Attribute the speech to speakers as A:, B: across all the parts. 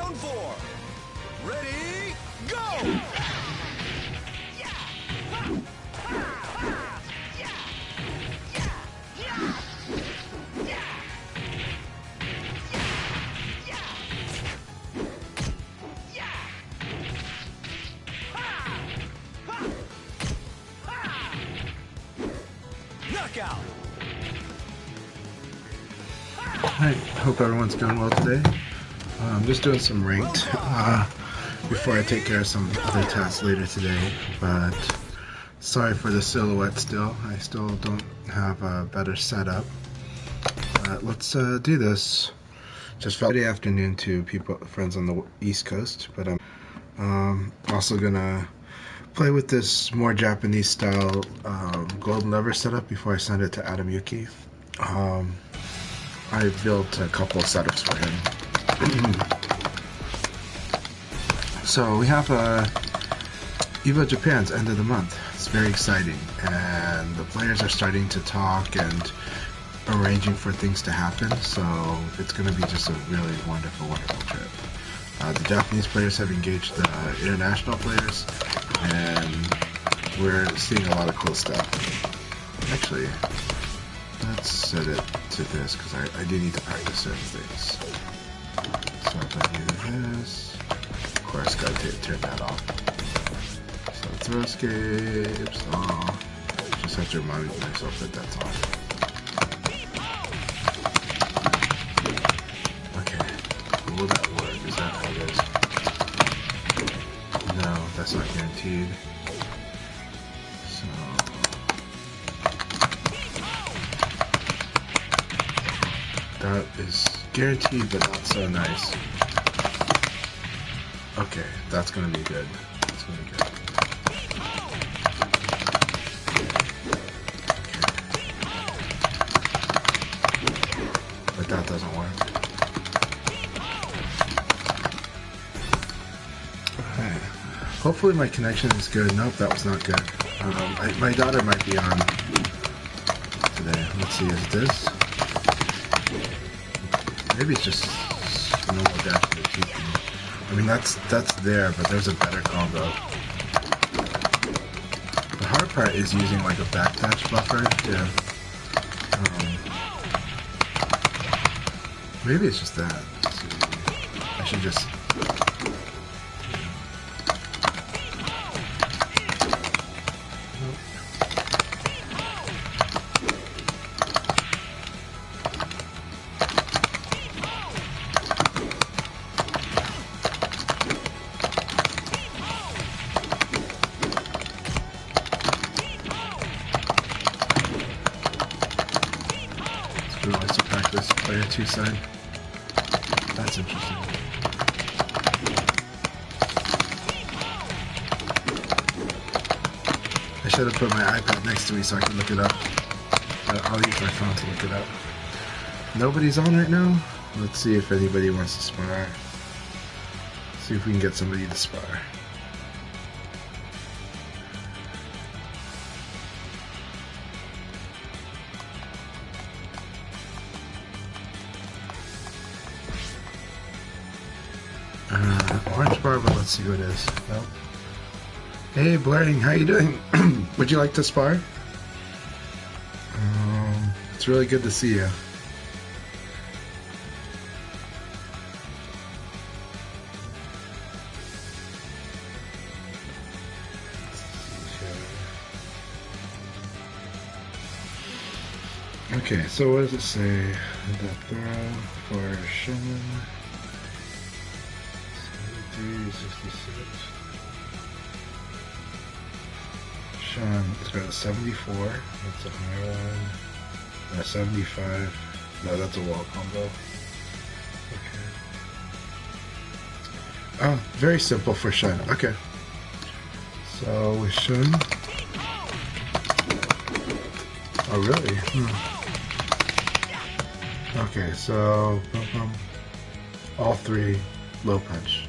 A: Round 4. Ready, go! Knockout.
B: Hi, hope everyone's doing well today. I'm just doing some ranked before I take care of some other tasks later today, but sorry for the silhouette still. I still don't have a better setup. But let's do this. Just Friday afternoon to friends on the East Coast, but I'm also gonna play with this more Japanese style golden lever setup before I send it to Adam Yuki. I built a couple of setups for him. So we have EVO Japan's end of the month. It's very exciting, and the players are starting to talk and arranging for things to happen, so it's going to be just a really wonderful, wonderful trip. The Japanese players have engaged the international players, and we're seeing a lot of cool stuff. Actually, let's set it to this, because I do need to practice certain things. So if I do this, of course, gotta turn that off. So throw escapes, just have to remind myself that that's off. Okay, will that work? Is that how it is? No, that's not guaranteed. So that is guaranteed, but not so nice. Okay, that's gonna be good. That's gonna be good. Okay. But that doesn't work. Okay. Hopefully my connection is good. Nope, that was not good. My daughter might be on today. Let's see, is it this? Maybe it's just normal dash to the teeth. I mean, that's there, but there's a better combo. The hard part is using like a backdash buffer to, maybe it's just that. Let's see. I should just, player 2 side. That's interesting. I should have put my iPad next to me so I can look it up. I'll use my phone to look it up. Nobody's on right now? Let's see if anybody wants to spar. See if we can get somebody to spar. Orange bar, but let's see who it is. Nope. Hey, Blurring, how you doing? Would you like to spar? It's really good to see you. Okay, so what does it say? The throw for Sherman. 66. Sean, it's got a 74. That's a higher one. A 75. No, that's a wall combo. Okay. Oh, very simple for Sean. Okay. So with Sean. Oh, really? Okay, so all three low punch.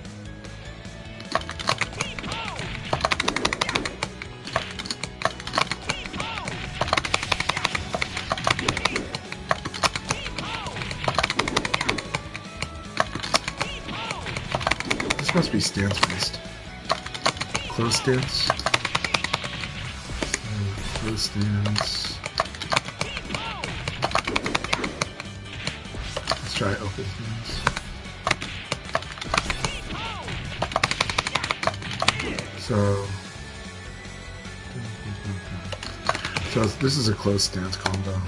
B: must be stance based. Close stance. Close stance. Let's try open stance. So this is a close stance combo.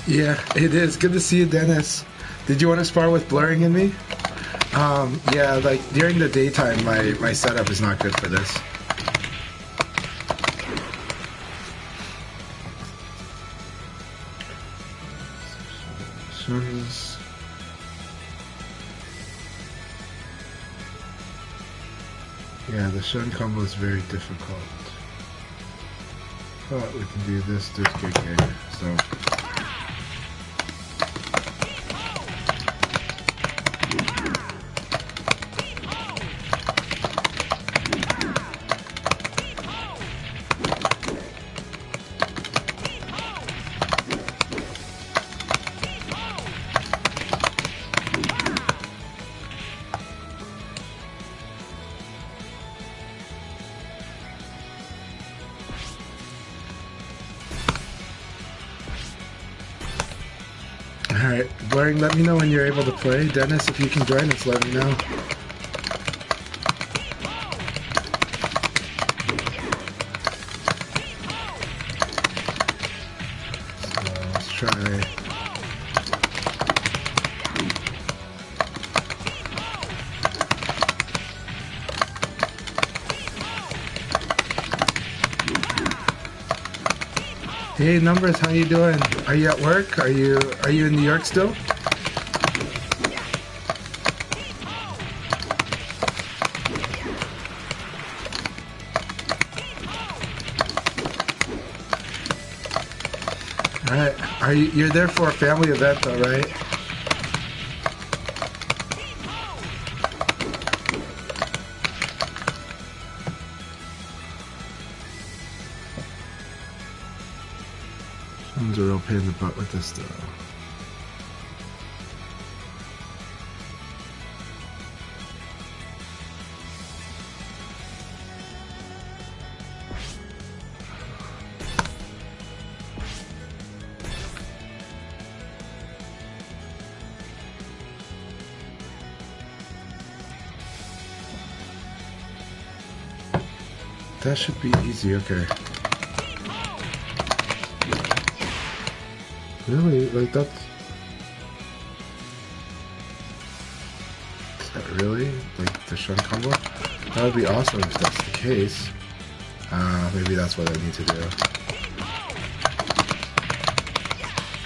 B: Yeah, it is. Good to see you, Dennis. Did you want to spar with Blurring and me? Yeah, like during the daytime, my setup is not good for this. Yeah, the Shun combo is very difficult. But we can do this, there's KK, so... Alright, Blurring, let me know when you're able to play. Dennis, if you can join us, let me know. So, let's try... Hey Numbers, how you doing? Are you at work? Are you in New York still? Alright, you're there for a family event though, right? Someone's a real pain in the butt with this though. That should be easy, okay. Really? Like that's... Is that really? Like the Shun combo? That would be awesome if that's the case. Maybe that's what I need to do.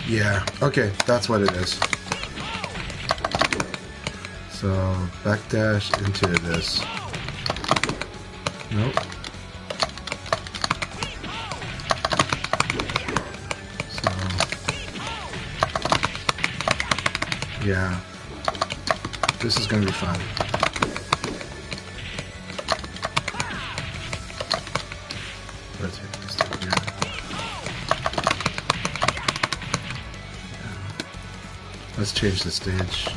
B: Yeah, okay, that's what it is. So, backdash into this. Nope. Yeah, this is gonna be fun. Rotate this thing here. Let's change the stage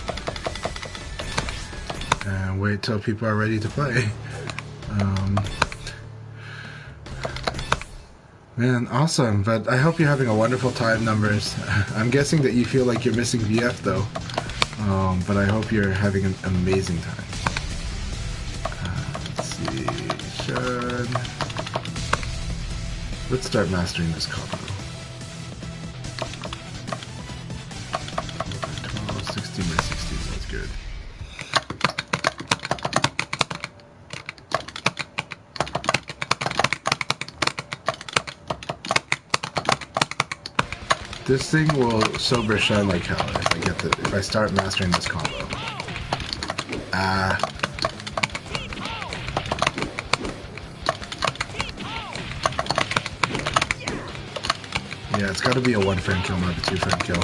B: and wait till people are ready to play. Man, awesome, but I hope you're having a wonderful time, Numbers. I'm guessing that you feel like you're missing VF though. But I hope you're having an amazing time. Let's see, Shun. Let's start mastering this combo. 12, 16 by 16, that's good. This thing will sober Shun like hell if I start mastering this combo. Yeah, it's got to be a 1-frame kill, not a 2-frame kill.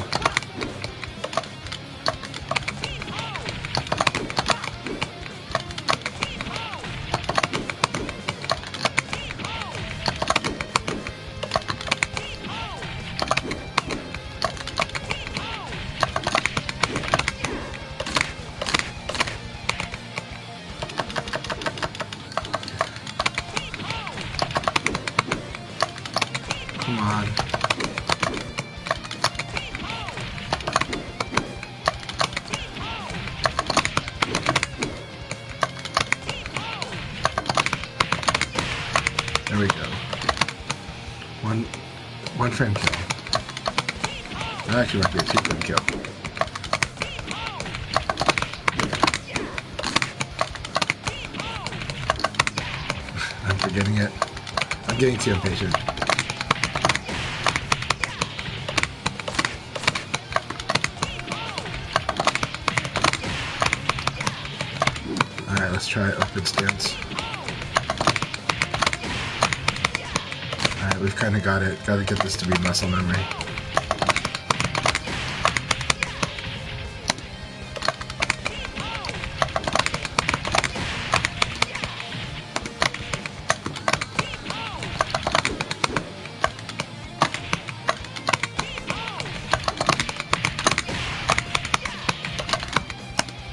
B: 1 frame kill. That actually might be a 2 frame kill. I'm forgetting it. I'm getting too impatient. Alright, let's try open stance. Alright, we've kind of got it. Got to get this to be muscle memory.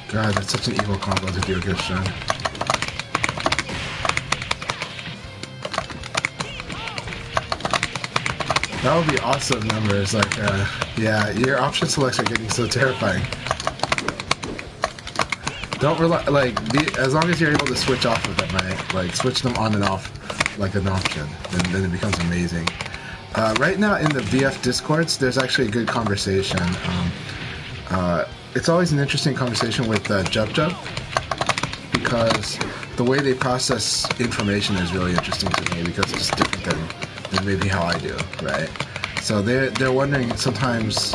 B: God, that's such an evil combo to do against Shen. That would be awesome numbers. Like, yeah, your option selects are getting so terrifying. Don't rely, like, as long as you're able to switch off of them, right? Like, switch them on and off like an option, then it becomes amazing. Right now in the VF Discords, there's actually a good conversation. It's always an interesting conversation with Jub Jub, because the way they process information is really interesting to me, because it's different than maybe how I do, right? So they're wondering sometimes,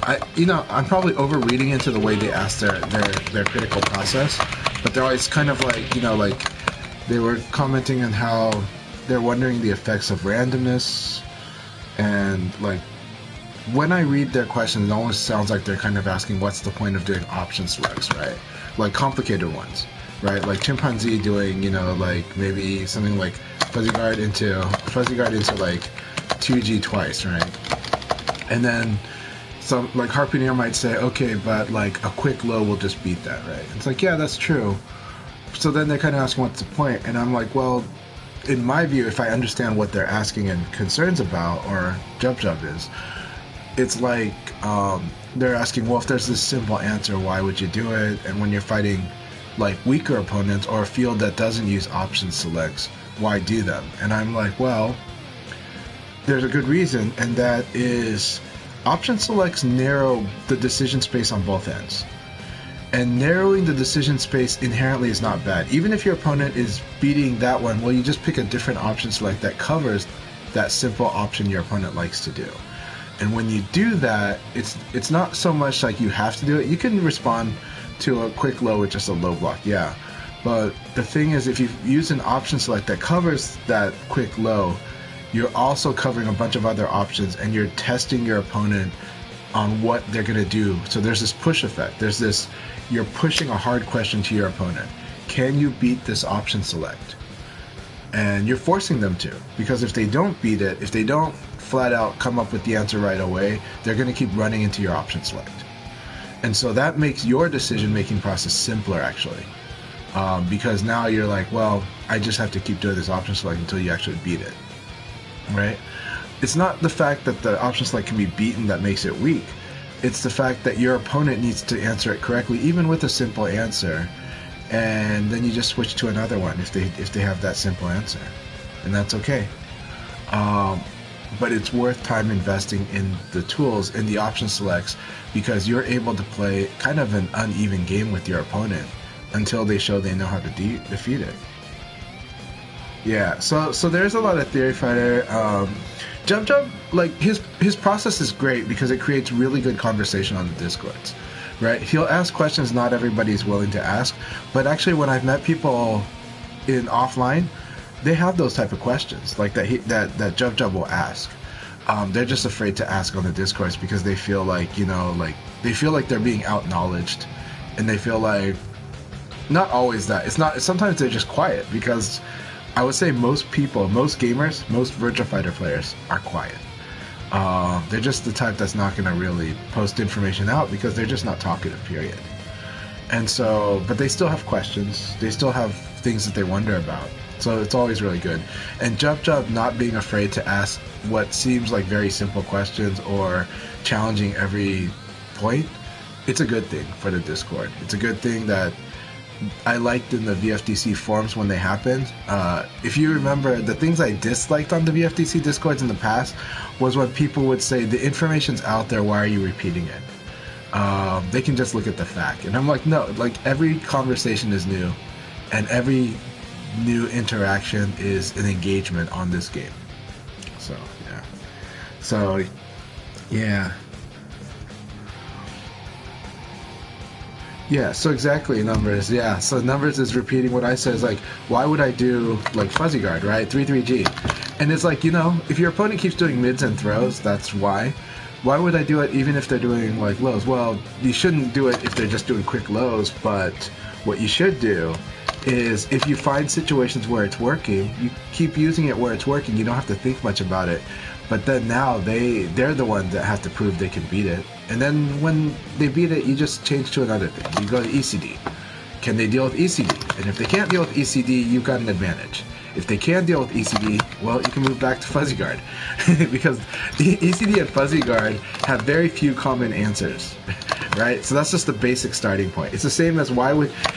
B: I'm probably overreading into the way they ask their critical process, but they're always kind of like, like they were commenting on how they're wondering the effects of randomness, and like, when I read their questions, it almost sounds like they're kind of asking what's the point of doing option selects, right? Like complicated ones, right? Like chimpanzee doing, like maybe something like fuzzy guard into like 2G twice, right? And then some like harpooner might say, okay, but like a quick low will just beat that, right? It's like, yeah, that's true. So then they're kind of asking what's the point, and I'm like, well, in my view, if I understand what they're asking and concerns about, or Jub Jub is, it's like they're asking, well, if there's this simple answer, why would you do it? And when you're fighting like weaker opponents or a field that doesn't use option selects, why do them? And I'm like, well, there's a good reason, and that is option selects narrow the decision space on both ends. And narrowing the decision space inherently is not bad. Even if your opponent is beating that one, well, you just pick a different option select that covers that simple option your opponent likes to do. And when you do that, it's not so much like you have to do it. You can respond to a quick low with just a low block, yeah. But the thing is, if you use an option select that covers that quick low, you're also covering a bunch of other options, and you're testing your opponent on what they're going to do. So there's this push effect. There's this, you're pushing a hard question to your opponent. Can you beat this option select? And you're forcing them to, because if they don't beat it, if they don't flat out come up with the answer right away, they're going to keep running into your option select. And so that makes your decision-making process simpler, actually. Because now you're like, well, I just have to keep doing this option select until you actually beat it, right? It's not the fact that the option select can be beaten that makes it weak. It's the fact that your opponent needs to answer it correctly, even with a simple answer, and then you just switch to another one if they have that simple answer, and that's okay. But it's worth time investing in the tools and the option selects, because you're able to play kind of an uneven game with your opponent until they show they know how to defeat it. Yeah, so there's a lot of theory fighter. Jub Jub, like his process is great because it creates really good conversation on the Discords, right? He'll ask questions not everybody's willing to ask, but actually when I've met people in offline, they have those type of questions like that Jub Jub will ask. They're just afraid to ask on the Discords because they feel like, they feel like they're being out-knowledged, and they feel like, not always that, sometimes they're just quiet, because I would say most people, most gamers, most Virtua Fighter players are quiet. They're just the type that's not going to really post information out because they're just not talkative, period. And so, but they still have questions, they still have things that they wonder about. So it's always really good. And Jub Jub not being afraid to ask what seems like very simple questions or challenging every point, it's a good thing for the Discord. It's a good thing that I liked in the VFDC forums when they happened. If you remember, the things I disliked on the VFDC Discords in the past was when people would say, the information's out there, why are you repeating it? They can just look at the fact. And I'm like, no, like every conversation is new, and every new interaction is an engagement on this game. So, yeah. So, yeah. Yeah, so exactly, Numbers. Yeah, so Numbers is repeating what I said. Is like, why would I do, like, Fuzzy Guard, right? 3-3G. And it's like, you know, if your opponent keeps doing mids and throws, that's why. Why would I do it even if they're doing, like, lows? Well, you shouldn't do it if they're just doing quick lows, but what you should do is if you find situations where it's working, you keep using it where it's working. You don't have to think much about it. But then now they're the ones that have to prove they can beat it. And then when they beat it, you just change to another thing. You go to ECD. Can they deal with ECD? And if they can't deal with ECD, you've got an advantage. If they can deal with ECD, well, you can move back to Fuzzy Guard. Because ECD and Fuzzy Guard have very few common answers. Right? So that's just the basic starting point. It's the same as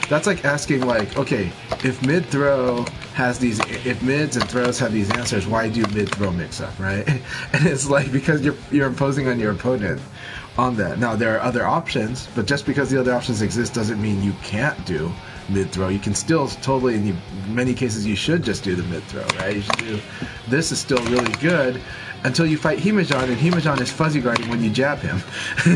B: that's like asking, like, okay, if mid-throw has these, if mids and throws have these answers, why do mid-throw mix-up, right? And it's like, because you're imposing on your opponent on that. Now, there are other options, but just because the other options exist doesn't mean you can't do mid-throw. You can still totally, in many cases, you should just do the mid-throw, right? You should do, this is still really good until you fight Himajan, and Himajan is fuzzy guarding when you jab him,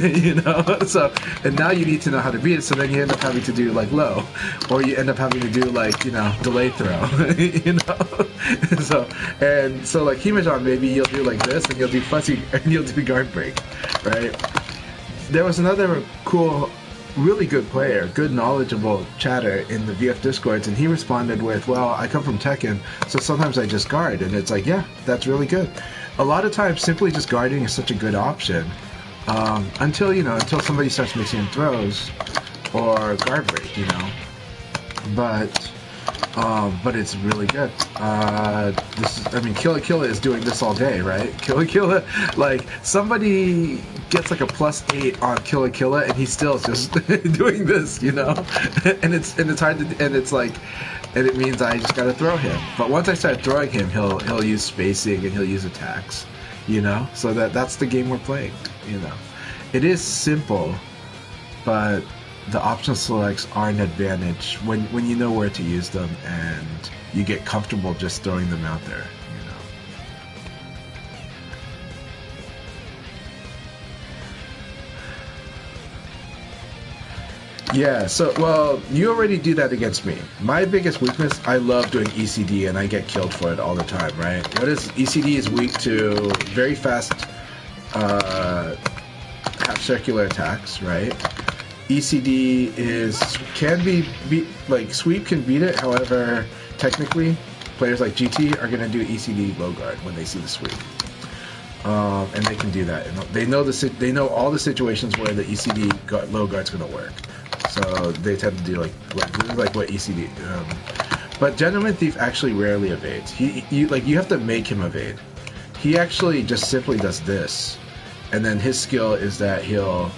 B: you know? So, and now you need to know how to beat it, so then you end up having to do, like, low, or you end up having to do, like, you know, delay throw, you know? So like, Himajan, maybe you'll do like this, and you'll do fuzzy, and you'll do guard break, right? There was another cool, really good player, good knowledgeable chatter in the VF Discords, and he responded with, well, I come from Tekken, so sometimes I just guard, and it's like, yeah, that's really good. A lot of times, simply just guarding is such a good option, until somebody starts mixing in throws or guard break, you know. But it's really good. Killa Killa is doing this all day, right? Killa Killa, like, somebody gets like a +8 on Killa Killa, and he's still just doing this, you know. and it's hard to, and it's like, and it means I just gotta throw him. But once I start throwing him, he'll use spacing and he'll use attacks, you know. So that's the game we're playing, you know. It is simple, but the option selects are an advantage when you know where to use them and you get comfortable just throwing them out there, you know. Yeah, so, well, you already do that against me. My biggest weakness, I love doing ECD and I get killed for it all the time, right? ECD is weak to very fast half circular attacks, right? ECD can be like, sweep can beat it. However, technically, players like GT are going to do ECD low guard when they see the sweep, and they can do that. And they know all the situations where the ECD low guard's going to work. So they tend to do like what ECD. But Gentleman Thief actually rarely evades. You have to make him evade. He actually just simply does this, and then his skill is that he'll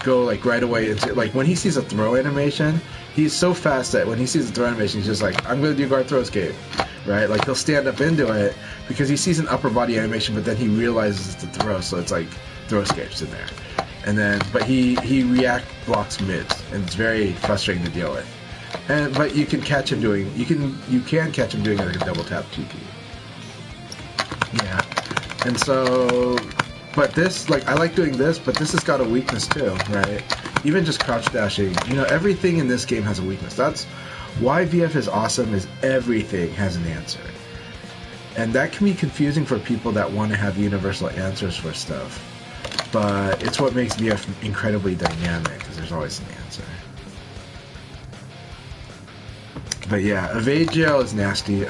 B: go like right away into, like, when he sees a throw animation, he's so fast that when he sees a throw animation, he's just like, I'm gonna do guard throw escape, right? Like, he'll stand up into it because he sees an upper body animation, but then he realizes it's a throw, so it's like throw escapes in there. And then, but he react blocks mids, and it's very frustrating to deal with. But you can catch him doing, you can catch him doing like a double tap TP. Yeah, and so. But this, like, I like doing this, but this has got a weakness too, right? Even just crouch dashing, you know, everything in this game has a weakness. That's why VF is awesome, is everything has an answer. And that can be confusing for people that want to have universal answers for stuff. But it's what makes VF incredibly dynamic, because there's always an answer. But yeah, evade jail is nasty.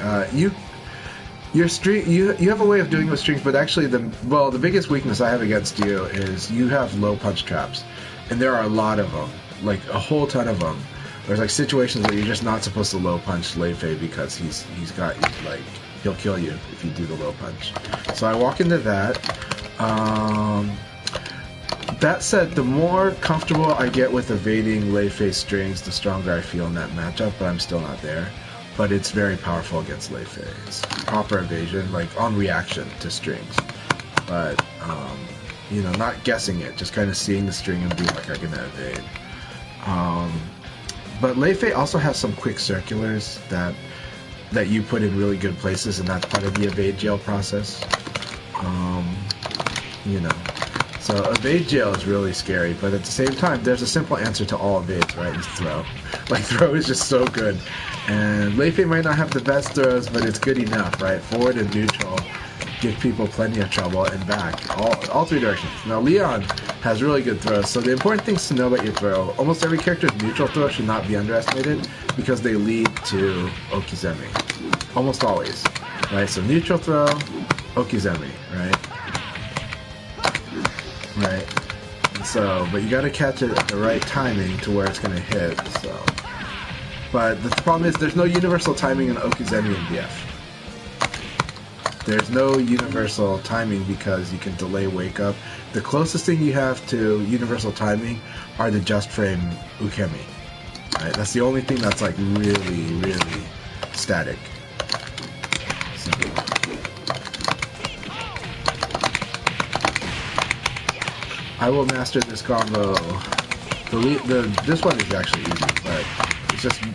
B: Your string, you have a way of doing it with strings, but actually the biggest weakness I have against you is you have low punch traps, and there are a lot of them, like a whole ton of them. There's like situations where you're just not supposed to low punch Leifei because he's got you, like, he'll kill you if you do the low punch. So I walk into that. That said, the more comfortable I get with evading lay face strings, the stronger I feel in that matchup, but I'm still not there. But it's very powerful against lay face. Proper evasion, like on reaction to strings. But, you know, not guessing it, just kind of seeing the string and being like, I'm gonna evade. But lay face also has some quick circulars that you put in really good places, and that's part of the evade jail process. You know. So evade jail is really scary, but at the same time, there's a simple answer to all evades, right? It's throw. Like, throw is just so good. And Leifei might not have the best throws, but it's good enough, right? Forward and neutral give people plenty of trouble, and back, all three directions. Now, Leon has really good throws, so the important things to know about your throw, almost every character's neutral throw should not be underestimated, because they lead to Okizeme. Almost always, right? So neutral throw, Okizeme, right? Right. So, but you gotta catch it at the right timing to where it's gonna hit, so. But the problem is there's no universal timing in Okizeme and BF. There's no universal timing because you can delay wake up. The closest thing you have to universal timing are the just frame Ukemi. Right? That's the only thing that's like really, really static. So. I will master this combo. This one is actually easy,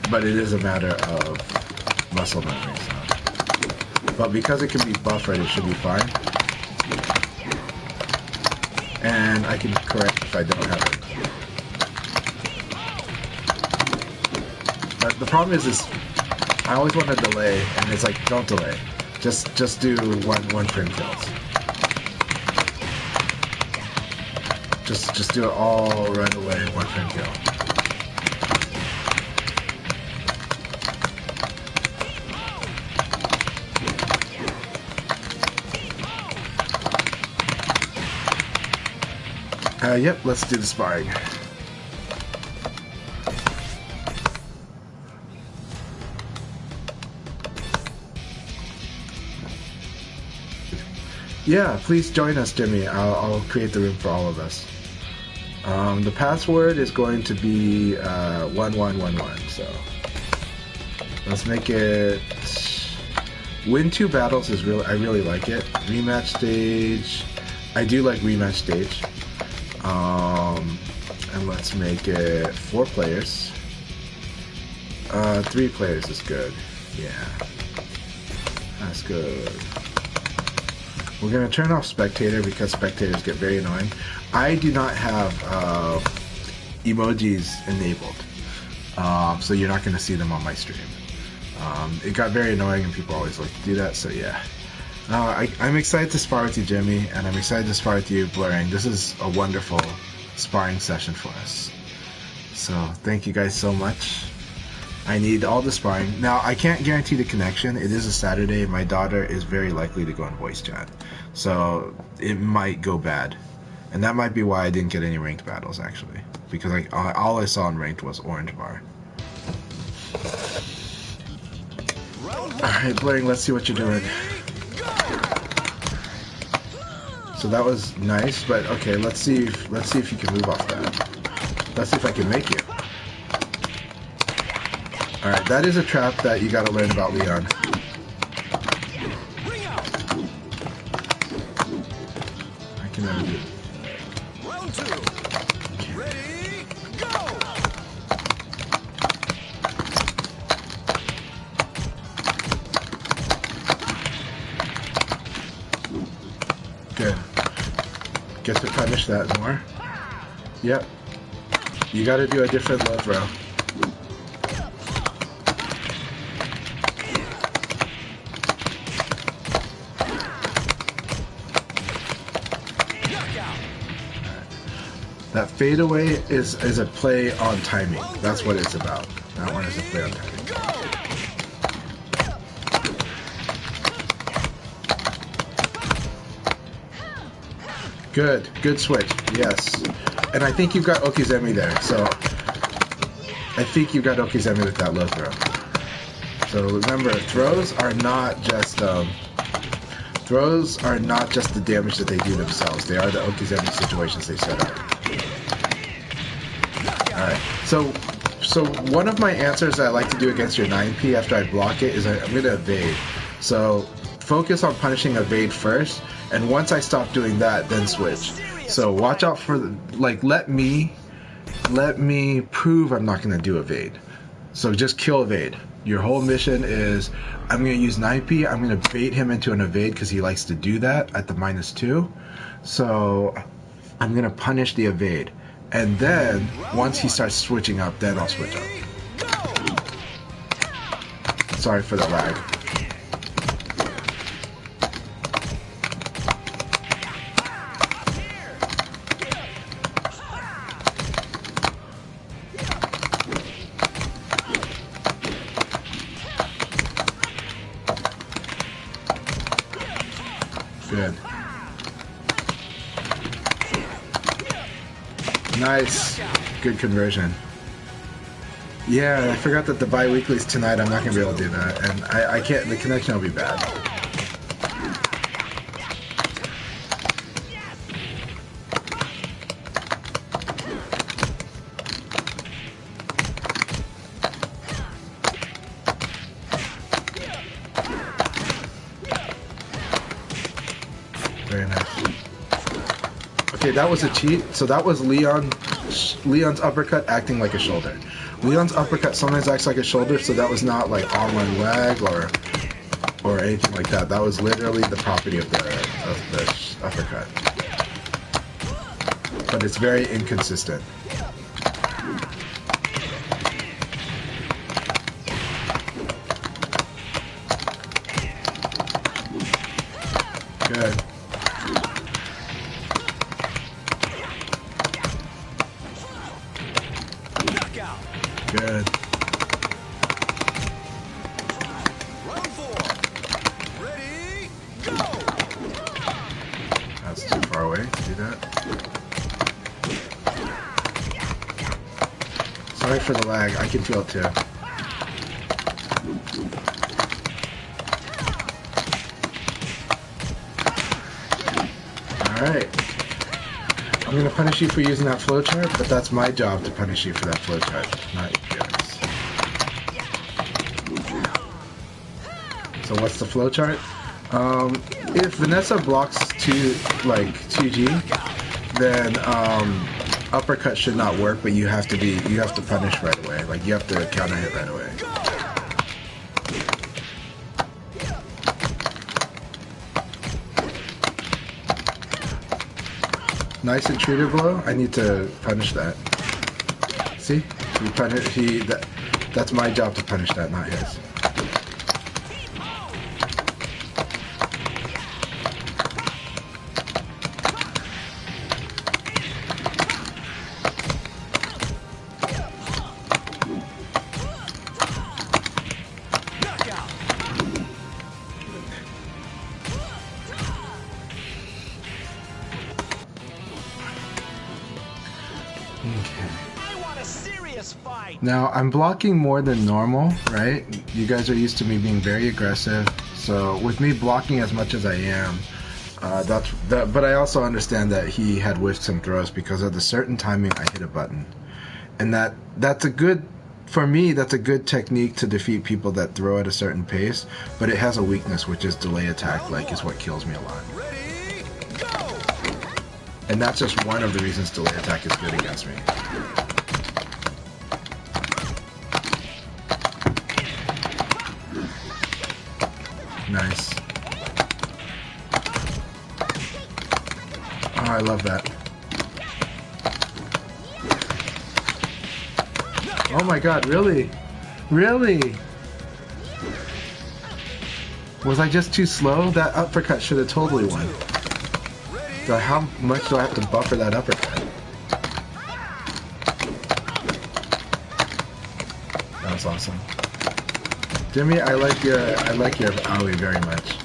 B: but it is a matter of muscle memory. So. But because it can be buffered, it should be fine. And I can correct if I don't have it. But the problem is I always want to delay, and it's like, don't delay. Just do one frame kills. Just do it all right away, one frame kill. Yep, let's do the sparring. Yeah, please join us, Jimmy. I'll create the room for all of us. The password is going to be 1111. So let's make it. Win 2 battles is I really like it. Rematch stage. I do like rematch stage. And let's make it 4 players. 3 players is good. Yeah, that's good. We're gonna turn off spectator because spectators get very annoying. I do not have emojis enabled, so you're not gonna see them on my stream. It got very annoying and people always like to do that, so yeah. I'm excited to spar with you, Jimmy, and I'm excited to spar with you, Blurring. This is a wonderful sparring session for us. So thank you guys so much. I need all the sparring. Now, I can't guarantee the connection. It is a Saturday. My daughter is very likely to go in voice chat. So it might go bad. And that might be why I didn't get any ranked battles, actually. Because all I saw in ranked was orange bar. Alright, Blurring, let's see what you're doing. So that was nice, but okay, let's see if you can move off that. Let's see if I can make you. Alright, that is a trap that you gotta learn about Leon. I can never do it.
A: Round 2. Ready, go!
B: Good. Get to punish that more. Yep. You gotta do a different low throw. That fadeaway is a play on timing. That's what it's about. That one is a play on timing. Good switch. Yes. And I think you've got Okizeme there. So I think you've got Okizeme with that low throw. So remember, throws are not just Throws are not just the damage that they do themselves. They are the Okizeme situations they set up. Alright, so one of my answers that I like to do against your 9P after I block it is I'm going to evade. So focus on punishing evade first, and once I stop doing that, then switch. So watch out for, like, let me prove I'm not going to do evade. So just kill evade. Your whole mission is, I'm going to use 9P, I'm going to bait him into an evade because he likes to do that at the -2. So I'm going to punish the evade. And then, once he starts switching up, then I'll switch up. Sorry for the lag. Good. Nice. Good conversion. Yeah, I forgot that the bi-weeklies tonight, I'm not going to be able to do that. And I can't, the connection will be bad. Very nice. Okay, that was a cheat. So that was Leon's uppercut acting like a shoulder. Leon's uppercut sometimes acts like a shoulder, so that was not like on one leg or anything like that. That was literally the property of the uppercut. But it's very inconsistent. Good. Good.
A: Round 4. Ready, go!
B: That's too far away to do that. Sorry for the lag. I can feel it too. Alright. I'm going to punish you for using that flowchart, but that's my job to punish you for that flowchart, not yours. So what's the flowchart? If Vanessa blocks 2G, then uppercut should not work, but you have to punish right away. Like, you have to counter hit right away. Nice intruder blow. I need to punish that. See? That's my job to punish that, not his. Now, I'm blocking more than normal, right? You guys are used to me being very aggressive, so with me blocking as much as I am, but I also understand that he had whiffed some throws because of the certain timing I hit a button. And that's a good, for me, that's a good technique to defeat people that throw at a certain pace, but it has a weakness, which is delay attack, like, is what kills me a lot. And that's just one of the reasons delay attack is good against me. Nice. Oh, I love that. Oh my god, really? Really? Was I just too slow? That uppercut should have totally won. How much do I have to buffer that uppercut? That was awesome. Jimi, I like your AOE very much.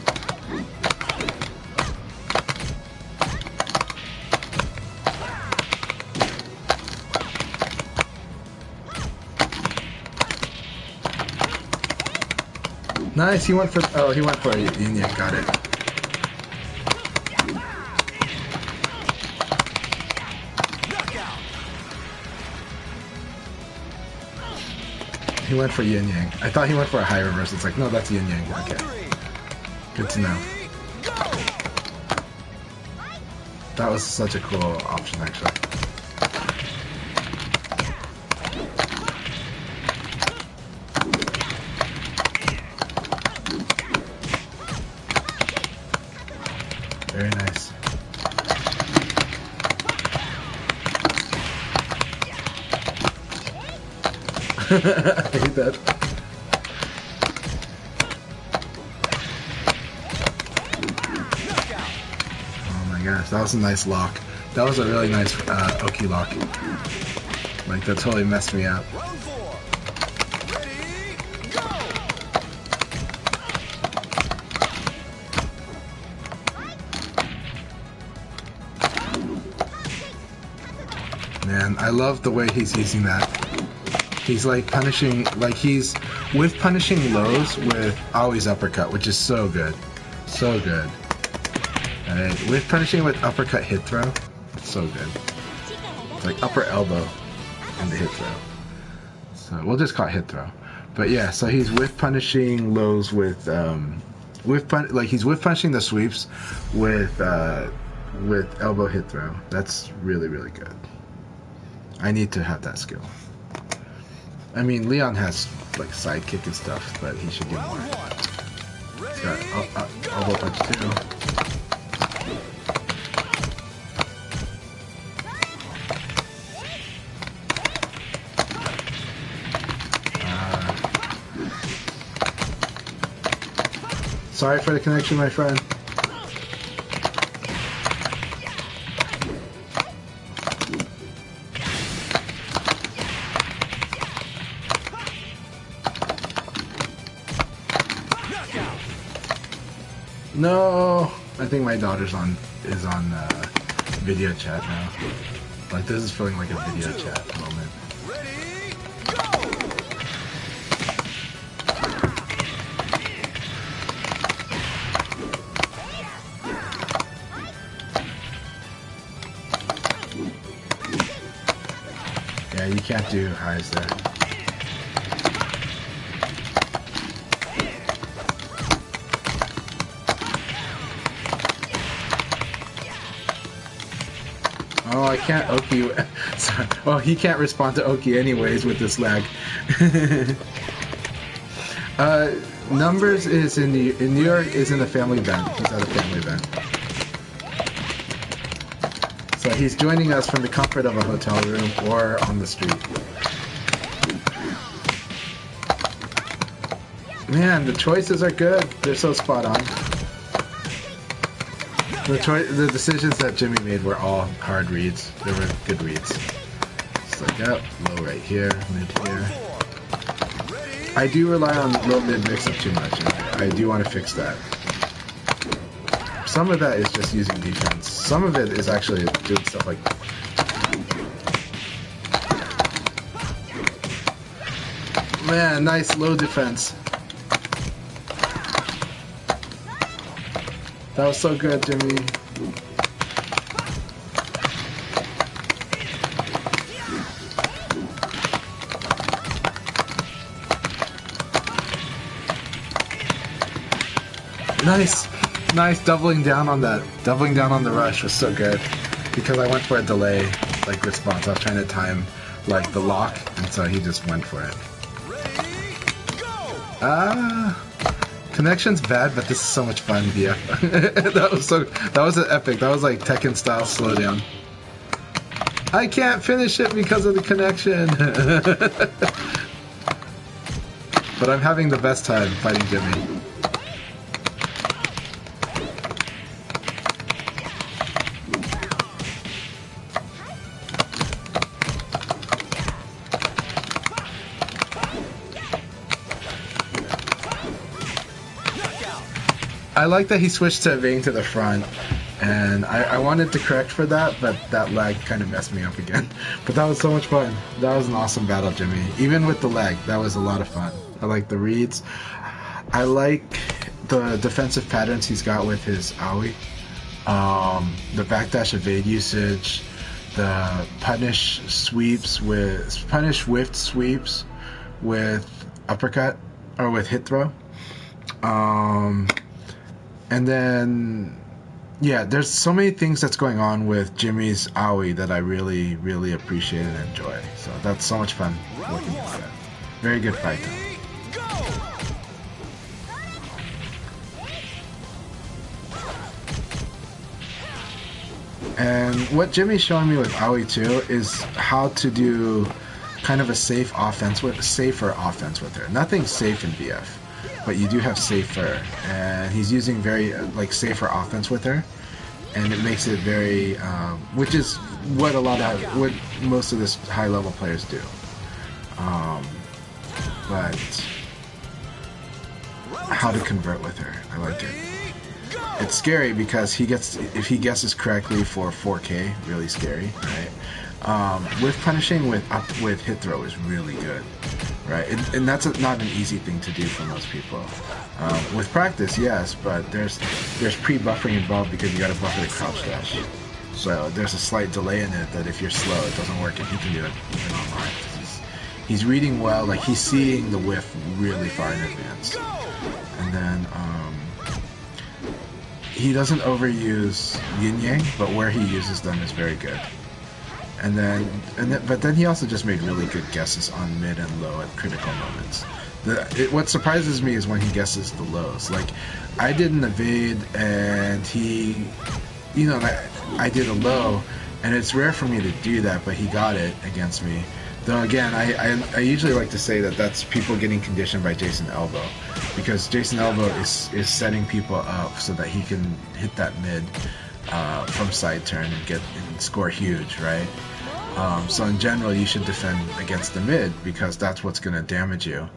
B: Nice, he went for it. Got it. He went for yin yang. I thought he went for a high reverse. It's like, no, that's yin yang. Okay. Good to know. That was such a cool option, actually. Very nice. I hate that. Oh my gosh, that was a nice lock. That was a really nice Oki lock. Like, that totally messed me up.
A: Round 4. Ready, go!
B: Man, I love the way he's using that. He's like punishing, like he's with punishing lows with always uppercut, which is so good. So good. Alright, with punishing with uppercut hit throw, it's so good. It's like upper elbow and the hit throw. So we'll just call it hit throw. But yeah, so he's with punishing lows with he's with punishing the sweeps with elbow hit throw. That's really, really good. I need to have that skill. I mean, Leon has like sidekick and stuff, but he should get more. He's got elbow punch too. Sorry for the connection, my friend. No, I think my daughter's is on video chat now. Like, this is feeling like a video chat moment.
A: Ready, go!
B: Yeah, you can't do highs there. Oh, I can't Oki. Sorry. Well, he can't respond to Oki anyways with this lag. Numbers is in New York is in a family event. He's at a family event. So he's joining us from the comfort of a hotel room or on the street. Man, the choices are good. They're so spot on. The decisions that Jimi made were all hard reads. They were good reads. It's like, yep, low right here, mid here. I do rely on low mid mix up too much. I do want to fix that. Some of that is just using defense. Some of it is actually doing stuff like. Man, nice low defense. That was so good, Jimi. Nice. Nice doubling down on that. Doubling down on the rush was so good. Because I went for a delay, like, response. I was trying to time, like, the lock, and so he just went for it. Connection's bad, but this is so much fun, yeah. That was an epic. That was like Tekken style slowdown. I can't finish it because of the connection. But I'm having the best time fighting Jimi. I like that he switched to evading to the front, and I wanted to correct for that, but that lag kind of messed me up again. But that was so much fun. That was an awesome battle, Jimi. Even with the lag, that was a lot of fun. I like the reads. I like the defensive patterns he's got with his Aoi. The backdash evade usage, the punish whiffed sweeps with uppercut or with hit throw. And then yeah, there's so many things that's going on with Jimi's Aoi that I really, really appreciate and enjoy. So that's so much fun looking at that. Very good fight.
A: Ready, go!
B: And what Jimi's showing me with Aoi too is how to do kind of a safer offense with her. Nothing safe in BF, but you do have safer, and he's using very like safer offense with her, and it makes it very, which is what what most of this high level players do. But how to convert with her, I like it. It's scary because if he guesses correctly for 4K, really scary, right? With punishing with hit throw is really good, right? And that's not an easy thing to do for most people. With practice, yes, but there's pre-buffering involved because you got to buffer the crouch dash. So there's a slight delay in it that if you're slow, it doesn't work, and he can do it even online. He's reading well, like he's seeing the whiff really far in advance, and then he doesn't overuse yin yang, but where he uses them is very good. But then he also just made really good guesses on mid and low at critical moments. What surprises me is when he guesses the lows. Like, I did an evade and he, I did a low, and it's rare for me to do that, but he got it against me. Though again, I usually like to say that that's people getting conditioned by Jason Elbow, because Jason Elbow is setting people up so that he can hit that mid from side turn and score huge, right? So in general, you should defend against the mid because that's what's going to damage you.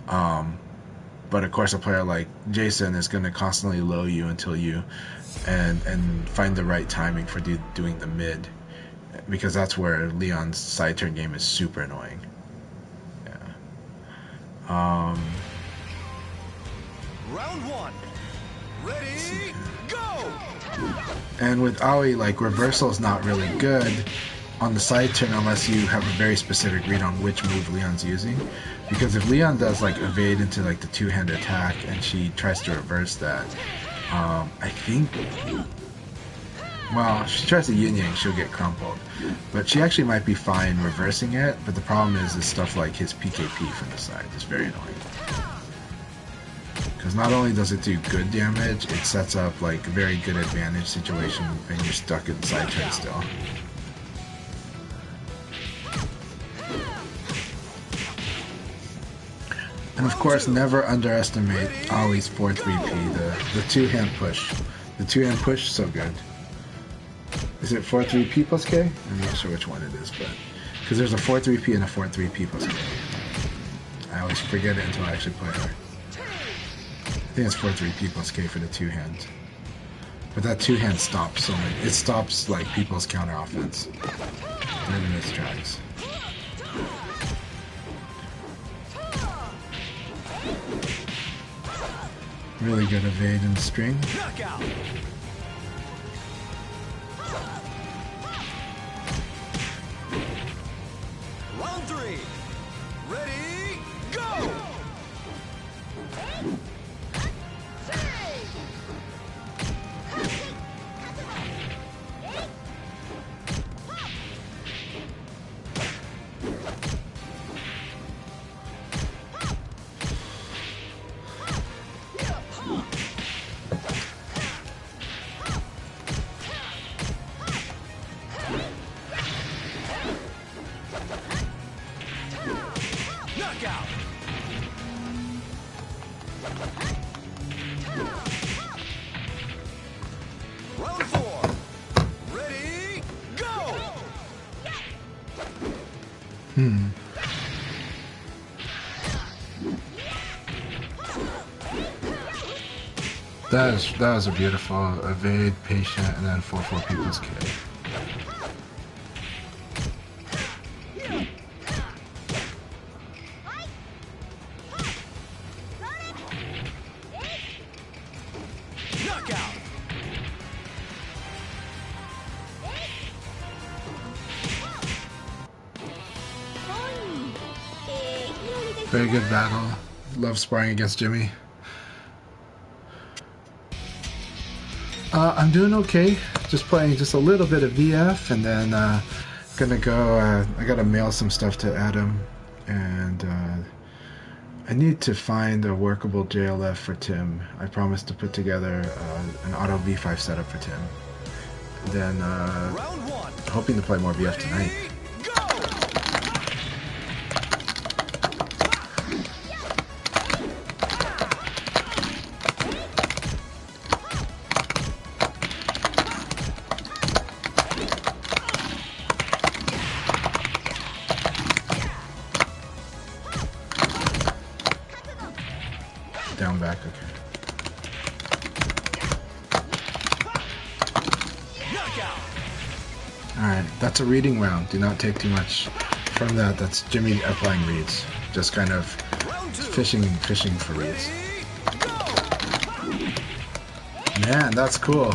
B: But of course, a player like Jason is going to constantly low you until you and find the right timing for doing the mid, because that's where Leon's side turn game is super annoying. Yeah.
A: Round one. Ready, go!
B: And with Aoi, like, reversal is not really good on the side turn unless you have a very specific read on which move Leon's using. Because if Leon does like evade into like the two-hand attack and she tries to reverse that, I think, well, if she tries to yin yang, she'll get crumpled. But she actually might be fine reversing it, but the problem is stuff like his PKP from the side is very annoying. Because not only does it do good damage, it sets up like a very good advantage situation and you're stuck in side turn still. And of course, never underestimate Aoi's 4-3P, the two-hand push. The two-hand push, so good. Is it 4-3P plus K? I'm not sure which one it is, but because there's a 4-3P and a 4-3P plus K. I always forget it until I actually play her. I think it's 4-3P plus K for the two-hand. But that two-hand stops so many. It stops like people's counter offense. And in its tracks. Really good evade in the string.
A: Knockout. Round three. Ready, go! Knockout. Round four. Ready, go!
B: That was a beautiful evade, patient, and then 4-4P plus K.
A: Knockout.
B: Very good battle. Love sparring against Jimi. I'm doing okay. Just playing just a little bit of VF, and then gonna go. I gotta mail some stuff to Adam, and I need to find a workable JLF for Tim. I promised to put together an auto V5 setup for Tim. Then
A: Round one.
B: hoping to play more VF tonight. Down back, okay. Alright, that's a reading round. Do not take too much from that. That's Jimi applying reads. Just kind of fishing for reads. Man, that's cool.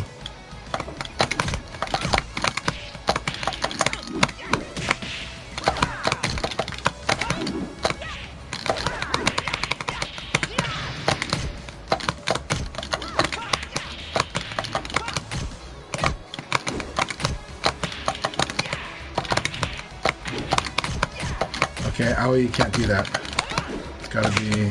B: Okay, Aoi, you can't do that. It's gotta be...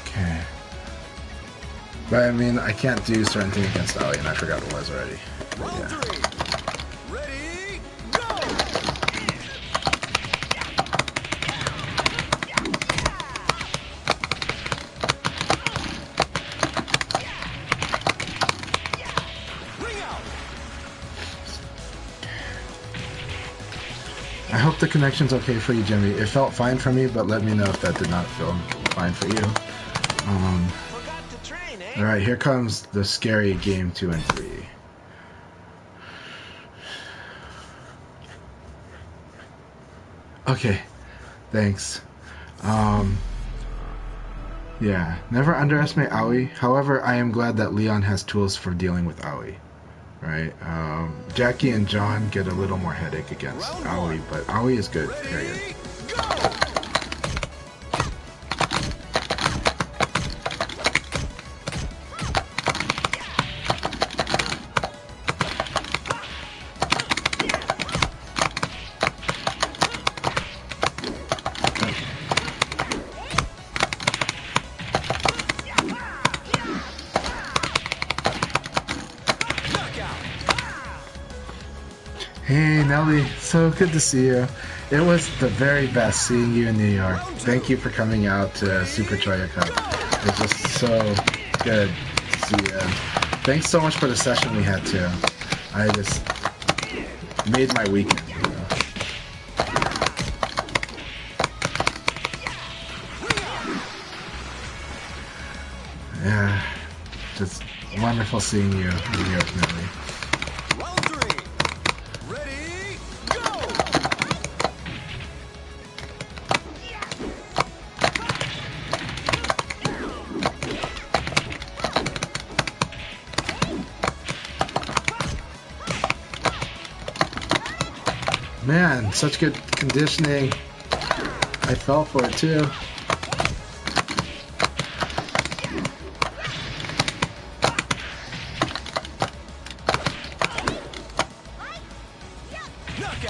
B: Okay. But I mean, I can't do certain things against Aoi, and I forgot what it was already. Yeah.
A: Ready, go! Ring out!
B: I hope the connection's okay for you, Jimi. It felt fine for me, but let me know if that did not feel fine for you.
A: Forgot to train, eh?
B: Alright, here comes the scary game 2 and 3. Okay, thanks. Yeah, never underestimate Aoi. However, I am glad that Leon has tools for dealing with Aoi. Right? Jackie and John get a little more headache against Aoi, but Aoi is good, period. Hey Nelly, so good to see you. It was the very best seeing you in New York. Thank you for coming out to Super Choya Cup. It's just so good to see you. Thanks so much for the session we had too. I just made my weekend. You know? Yeah, just wonderful seeing you in New York, Nelly. Man, such good conditioning. I fell for it too.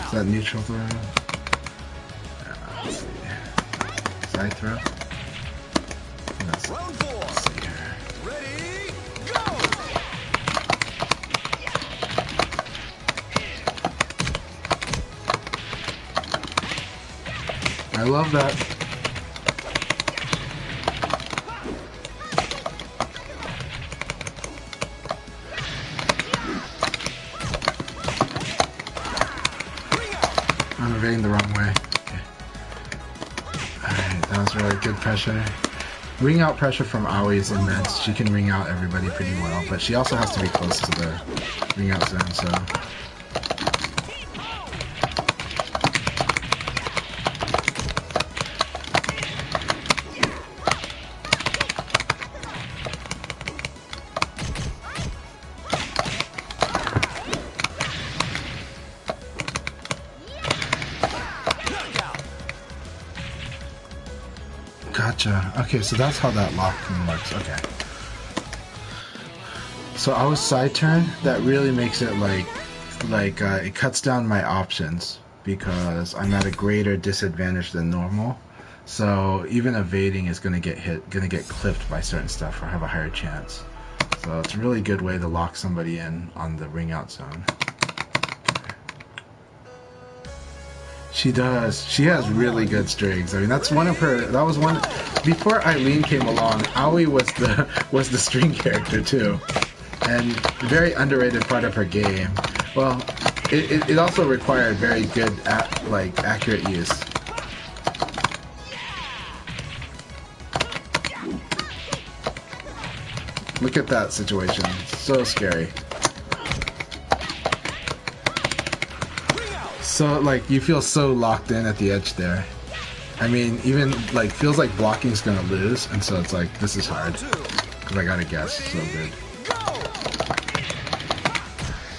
B: Is that neutral throw? Let's see. Side throw? Let's see here.
A: Ready, go!
B: I love that. I'm evading the wrong way. Okay. Alright, that was really good pressure. Ring out pressure from Aoi is immense. She can ring out everybody pretty well, but she also has to be close to the ring out zone, so... Gotcha. Okay, so that's how that locking works. Okay. So I was side turn. That really makes it like it cuts down my options because I'm at a greater disadvantage than normal. So even evading is gonna get clipped by certain stuff or have a higher chance. So it's a really good way to lock somebody in on the ring out zone. She does. She has really good strings. I mean, that's one of her. That was one before Eileen came along. Aoi was the string character too, and very underrated part of her game. Well, it also required very good accurate use. Look at that situation. So scary. So like you feel so locked in at the edge there. I mean, even like feels like blocking's gonna lose, and so it's like this is hard because I gotta guess. So good.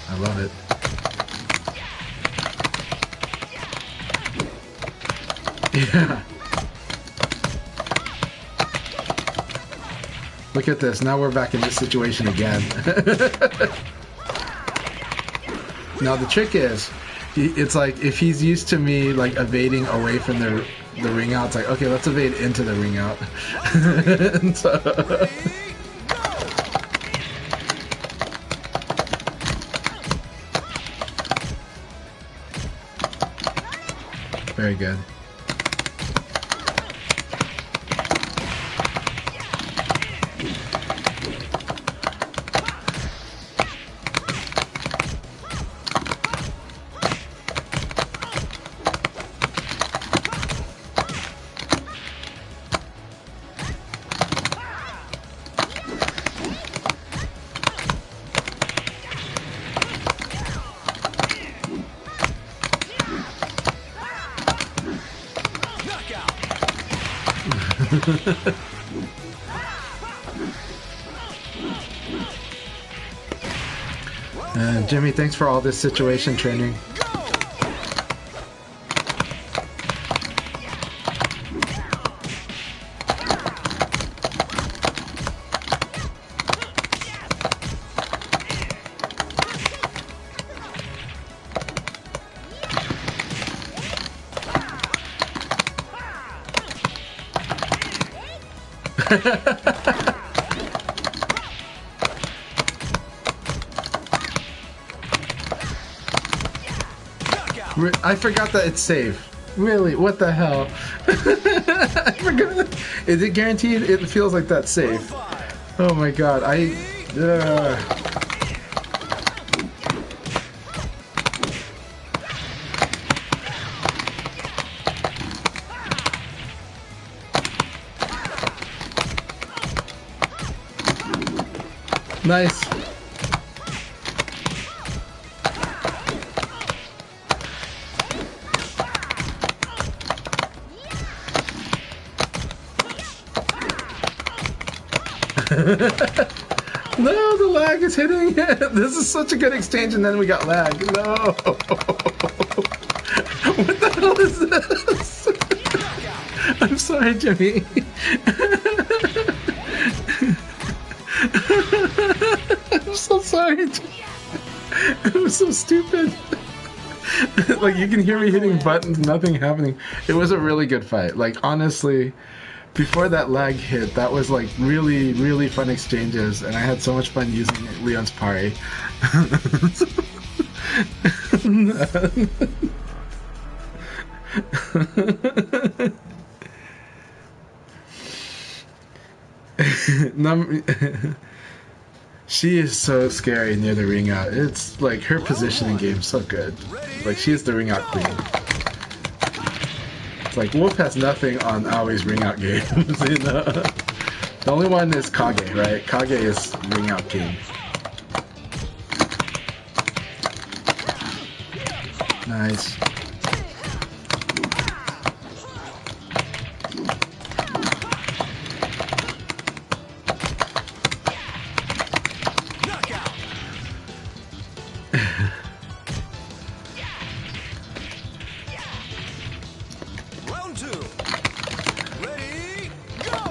B: I love it. Yeah. Look at this. Now we're back in this situation again. Now the trick is, it's like if he's used to me like evading away from the ring out, it's like okay, let's evade into the ring out. And so, very good. Jimmy, thanks for all this situation training. I forgot that it's safe. Really? What the hell? I forgot. Is it guaranteed? It feels like that's safe. Oh my god. Nice. No, the lag is hitting. This is such a good exchange, and then we got lag. No. What the hell is this? I'm sorry, Jimmy. I'm so sorry. It was so stupid. Like, you can hear me hitting buttons, nothing happening. It was a really good fight. Like, honestly, before that lag hit, that was like really, really fun exchanges, and I had so much fun using Leon's parry. She is so scary near the ring out. It's like her positioning game so good. Like, she is the ring out queen. Like, Wolf has nothing on Aoi's ring out games, you know? The only one is Kage, right? Kage is ring out king. Nice.
A: Round two. Ready, go!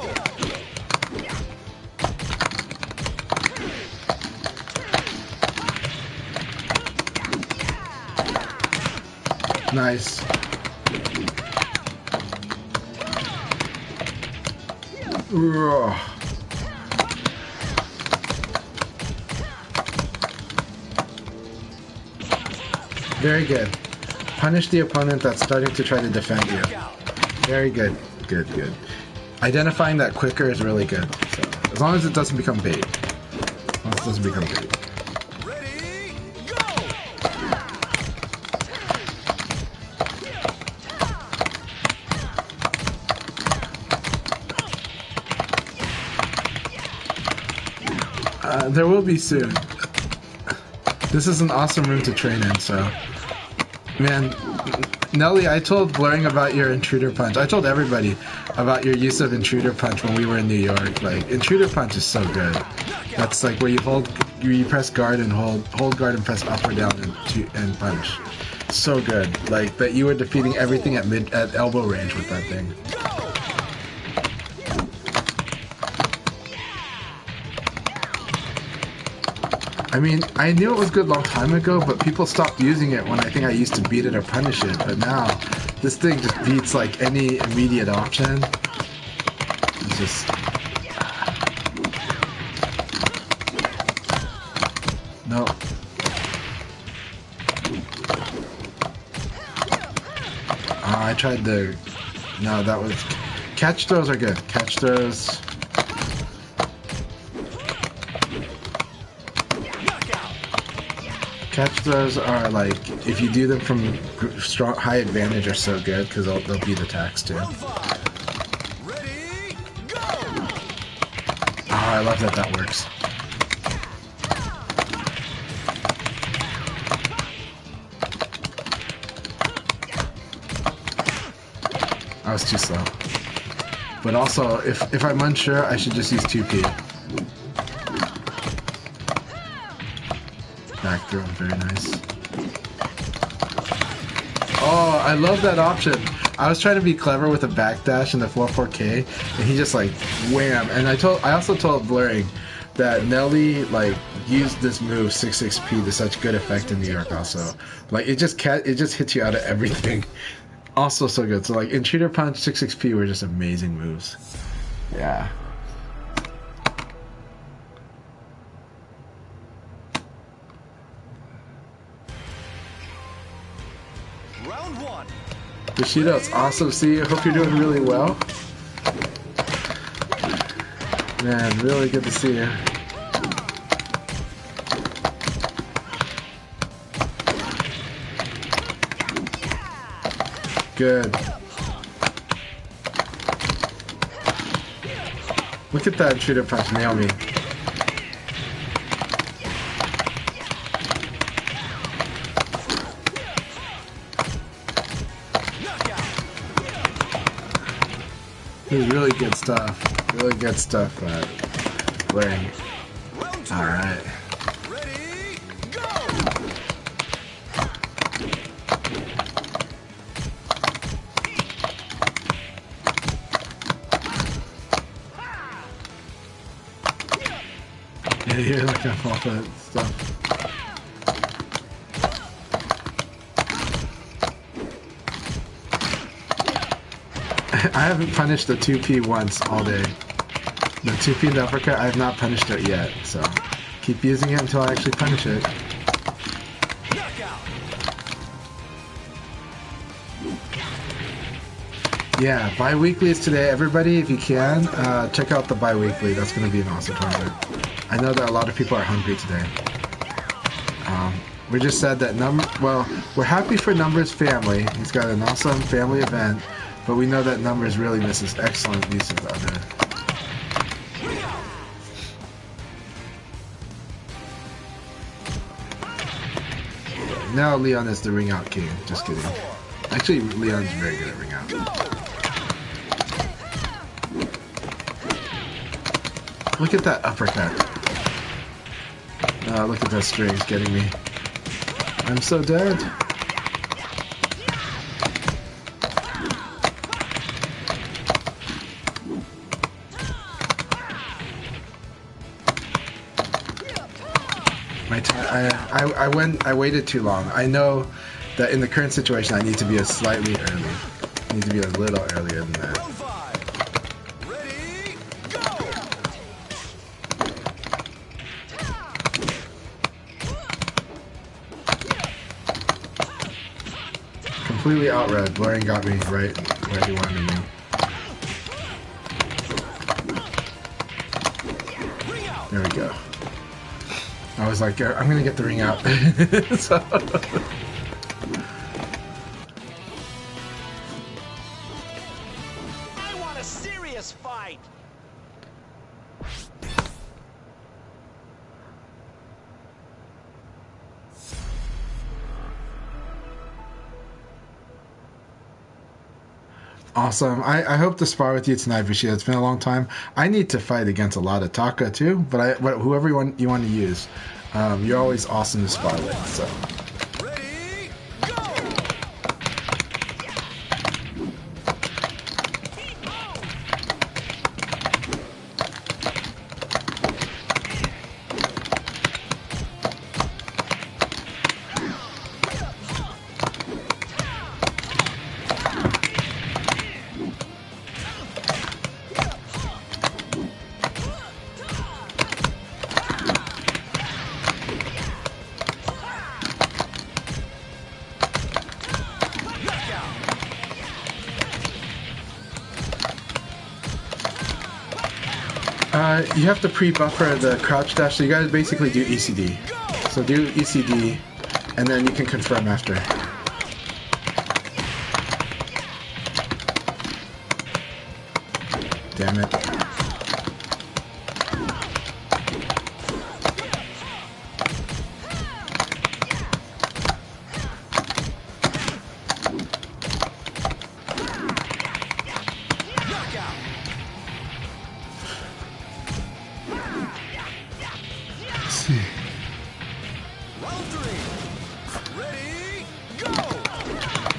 B: Nice. Ugh. Very good. Punish the opponent that's starting to try to defend you. Very good. Good, good. Identifying that quicker is really good. So, as long as it doesn't become bait. As long as it doesn't become bait.
A: Ready, go!
B: There will be soon. This is an awesome room to train in, so... Man, Nelly, I told Blurring about your intruder punch. I told everybody about your use of intruder punch when we were in New York. Like, intruder punch is so good. That's like where you press guard and hold guard and press up or down and punch. So good. Like, that you were defeating everything at elbow range with that thing. I mean, I knew it was good a long time ago, but people stopped using it when I think I used to beat it or punish it. But now, this thing just beats like any immediate option. It's just... No. I tried the... No, that was... Catch throws are good. Catch throws... Catch throws are like, if you do them from strong, high advantage, are so good because they'll beat attacks too.
A: Ready, go!
B: Oh, I love that that works. I was too slow. But also, if I'm unsure, I should just use 2P. Back throw, very nice. Oh, I love that option. I was trying to be clever with a backdash in the 4-4K, and he just like wham. And I also told Blurring that Nelly like used this move 6-6P to such good effect in New York. Also, like it just hits you out of everything. Also so good. So like Intruder Punch, 6-6P were just amazing moves. Yeah.
A: Round one.
B: Bushido, it's awesome to see you. Hope you're doing really well. Man, really good to see you. Good. Look at that intruder punch, nail me. This is really good stuff. Really good stuff, Blurring. Alright.
A: Ready, go!
B: Yeah, you're looking at all that stuff. I haven't punished the 2P once all day. The 2P in the uppercut, I have not punished it yet, so keep using it until I actually punish it. Yeah, bi-weekly is today. Everybody, if you can, check out the bi-weekly. That's going to be an awesome tournament. I know that a lot of people are hungry today. We just said that we're happy for Numbers' family. He's got an awesome family event, but we know that Numbers really misses excellent use of the other. Now Leon is the ring out king. Just kidding. Actually, Leon's very good at ring out. Look at that uppercut. Look at that strings getting me. I'm so dead. I waited too long. I know that in the current situation I need to be slightly early. I need to be a little earlier than that.
A: Round 5. Ready, go!
B: Completely outread. Blurring got me right where he wanted me. There we go. I was like, I'm gonna get the ring out. So.
A: I want a serious fight.
B: Awesome. I hope to spar with you tonight, Vishia. It's been a long time. I need to fight against a lot of Taka too, but whoever you want to use, you're always awesome to spar with. So.
A: Ready, go!
B: You have to pre-buffer the crouch dash, so you gotta basically do ECD. So do ECD, and then you can confirm after. Damn it.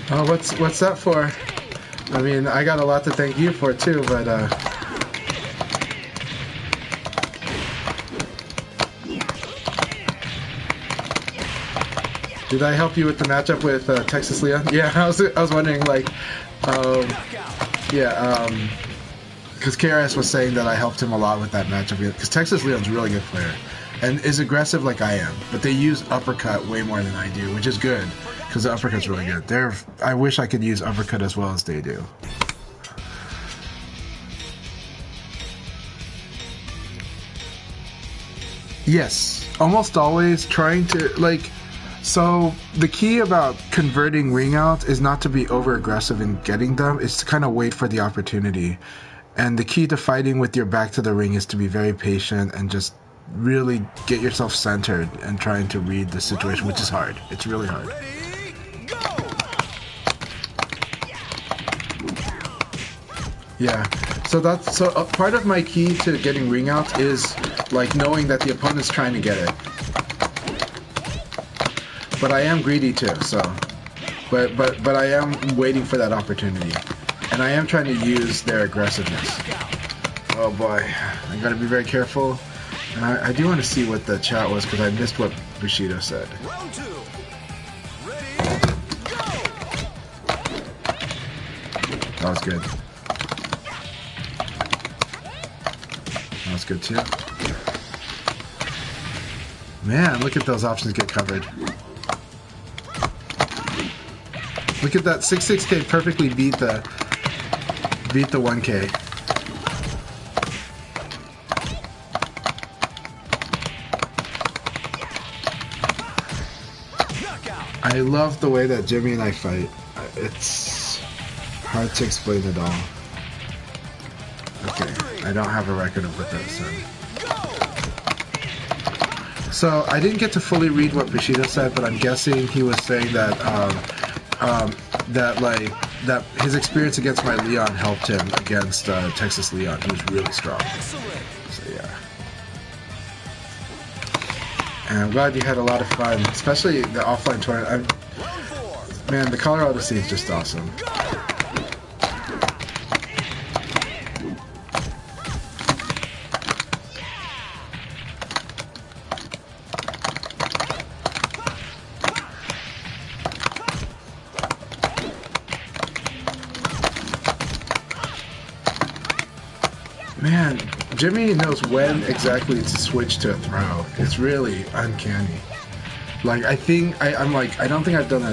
B: Oh, what's that for? I mean, I got a lot to thank you for too, but did I help you with the matchup with Texas Leon? Yeah, I was wondering, like, because KRS was saying that I helped him a lot with that matchup, because Texas Leon's a really good player and is aggressive like I am, but they use uppercut way more than I do, which is good because the uppercut's really good. I wish I could use uppercut as well as they do. Yes, almost always trying to, like, so the key about converting ring outs is not to be over aggressive in getting them, it's to kind of wait for the opportunity. And the key to fighting with your back to the ring is to be very patient and just really get yourself centered and trying to read the situation, which is hard. It's really hard. Yeah, so part of my key to getting ring outs is like knowing that the opponent's trying to get it. But I am greedy too, so but I am waiting for that opportunity. And I am trying to use their aggressiveness. Oh boy, I gotta be very careful. And I do want to see what the chat was because I missed what Bushido said.
A: Round 2. Ready, go!
B: That was good. That was good too. Man, look at those options get covered. Look at that 6-6K perfectly beat the 1K. I love the way that Jimi and I fight. It's hard to explain it all. Okay, I don't have a record of what that said. So I didn't get to fully read what Bushido said, but I'm guessing he was saying that that his experience against my Leon helped him against Texas Leon. He was really strong. So yeah. And I'm glad you had a lot of fun, especially the offline tournament. Man, the Colorado scene is just awesome. Jimmy knows when exactly to switch to a throw. It's really uncanny. Like I'm like I don't think I've done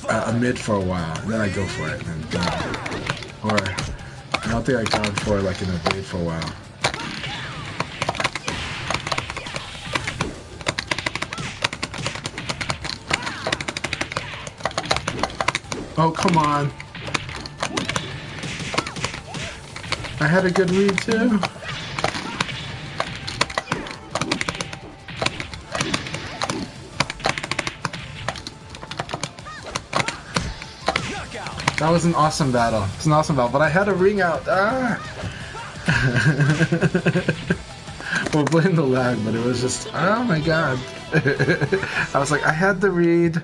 B: a mid for a while, and then I go for it, and then or I don't think I've gone for like an evade for a while. Oh, come on. I had a good read too. That was an awesome battle. It's an awesome battle, but I had a ring out. Ah! Well, blame the lag, but it was just, oh my god. I was like, I had the read.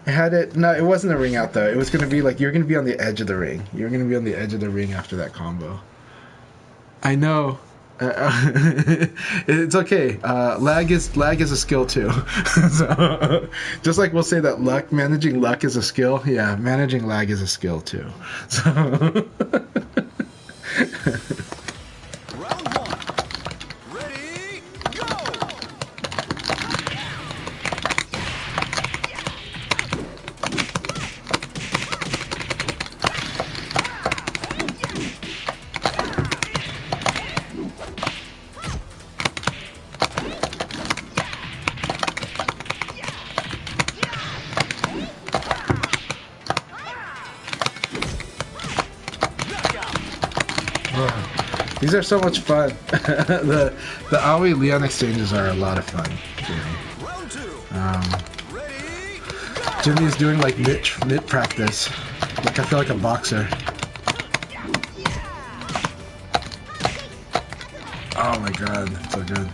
B: I had it. No, it wasn't a ring out though. It was going to be like, you're going to be on the edge of the ring. You're going to be on the edge of the ring after that combo. I know. It's okay. Lag is a skill too. So, just like we'll say that managing luck is a skill. Yeah, managing lag is a skill too. So.
A: Round one. Ready, go!
B: These are so much fun. the Aoi Leon exchanges are a lot of fun.
A: Round two. Ready, go!
B: Jimmy's doing like mid practice. Like I feel like a boxer. Oh my god, that's so good.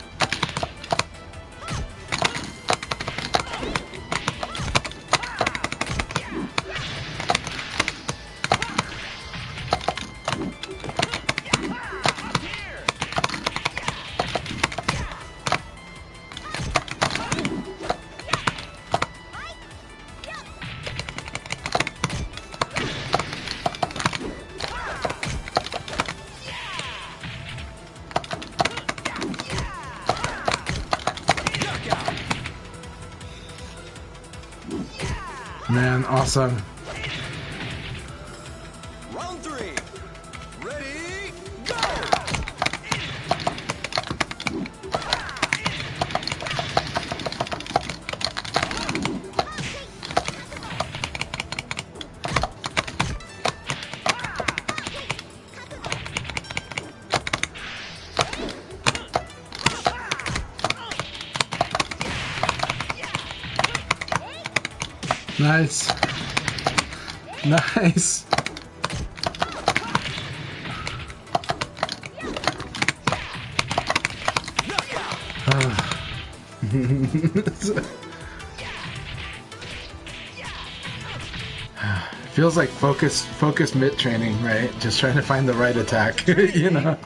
B: Man, awesome.
A: Round three. Ready, go!
B: Nice. Nice. Feels like focus mid training, right? Just trying to find the right attack, you know.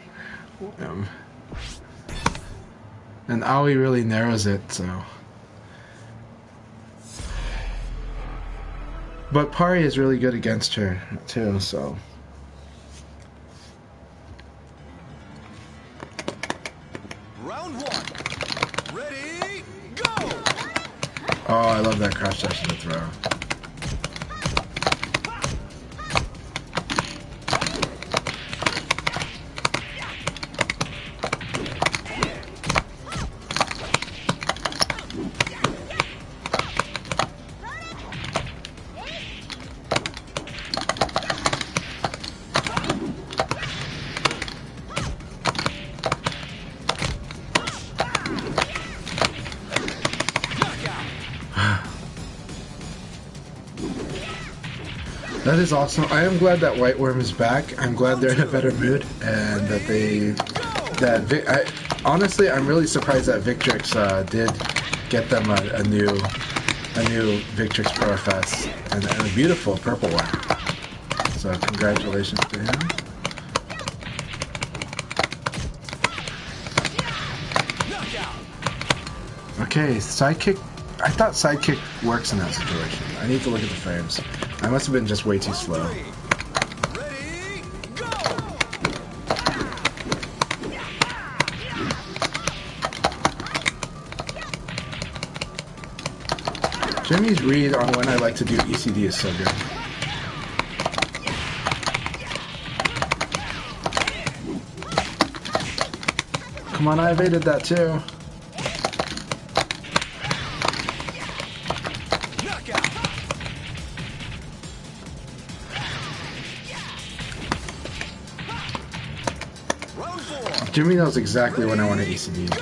B: And Aoi really narrows it, so. But Pari is really good against her too, so.
A: Round one. Ready, go!
B: Oh, I love that crouch dash to the throw. That is awesome. I am glad that White Worm is back. I'm glad they're in a better mood, and that honestly, I'm really surprised that Victrix did get them a new Victrix Pro FS and a beautiful purple one. So congratulations to him. Okay, sidekick. I thought sidekick works in that situation. I need to look at the frames. I must have been just way too slow.
A: Ready, go!
B: Jimmy's read on when I like to do ECD is so good. Come on, I evaded that too. Jimmy knows exactly when I want to ECD.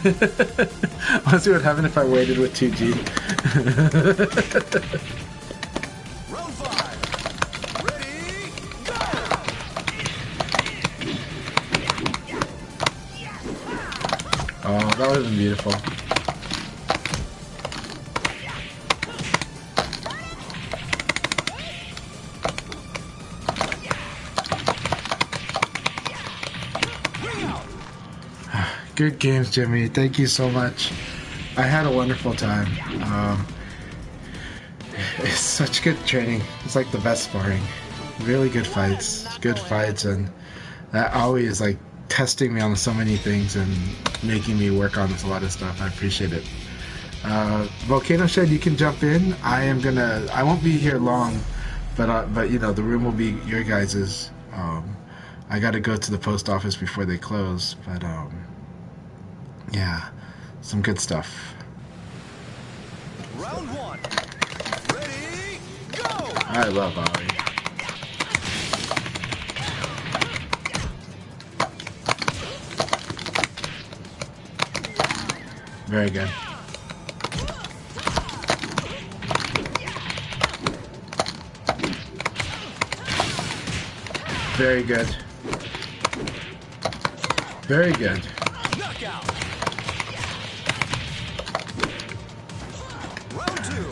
B: I want to see what happened if I waited with 2G.
A: Round 5. Ready, go!
B: Oh, that would have been beautiful. Good games, Jimmy. Thank you so much. I had a wonderful time. It's such good training. It's like the best sparring. Really good fights, and that always like testing me on so many things and making me work on a lot of stuff. I appreciate it. VolcanoShed, you can jump in. I won't be here long, but you know the room will be your guys's. I got to go to the post office before they close, but yeah, some good stuff.
A: Round 1. Ready, go!
B: I love Ollie. Very good. Very good. Very good.
A: Knockout. Round 2.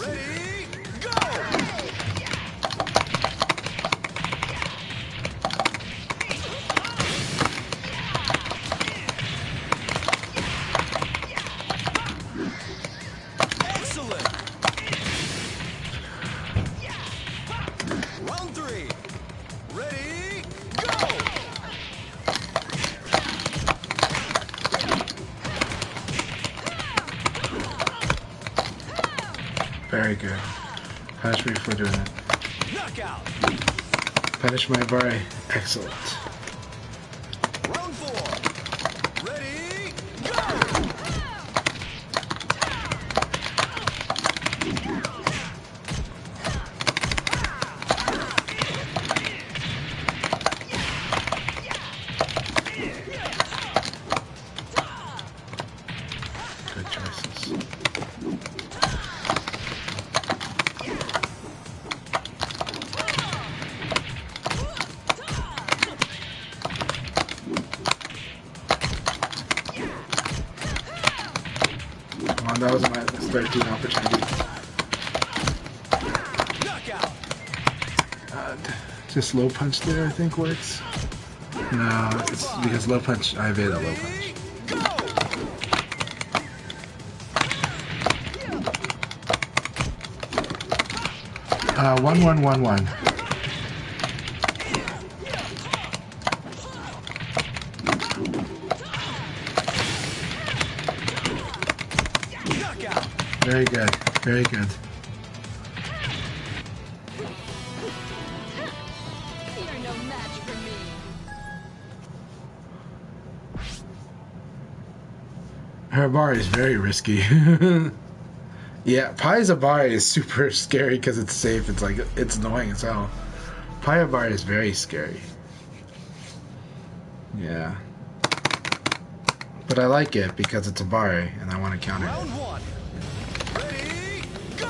A: Ready, go! Excellent. Round 3. Ready, go!
B: Very good. Punish me for doing it.
A: Knockout.
B: Punish my bari. Excellent.
A: Round 4. Ready, go!
B: Good choices. Come on, that was my 13 opportunity.
A: Knockout.
B: Just low punch there, I think works. No, it's because low punch. I evade a low punch.
A: Go!
B: 1-1-1-1.
A: Knockout.
B: Very good. Very good.
C: You're no match for me.
B: Her bar is very risky. Yeah, Pai's bar is super scary because it's safe. It's like, it's annoying as hell. Pai bar is very scary. Yeah. But I like it because it's a bar and I want to counter
A: Round
B: it.
A: 1. Ready, go!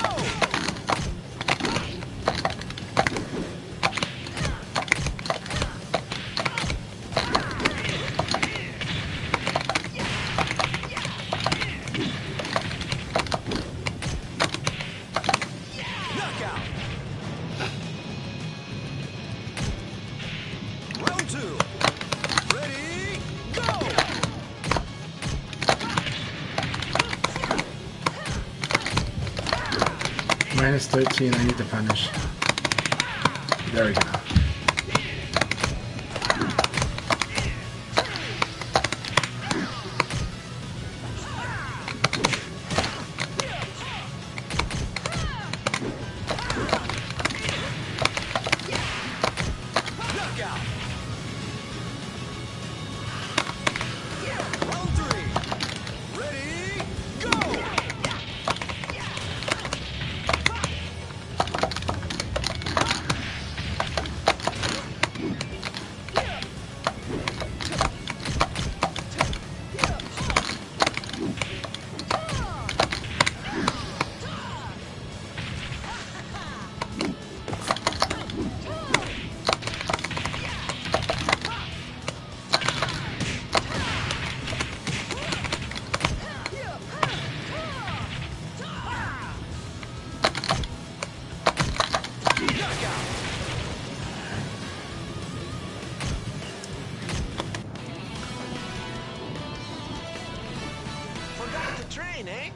A: Knockout. Round 2. Ready, go!
B: Minus 13, I need to punish. There we go.
A: Knockout! Round 3. Ready, go! Forgot to train, eh?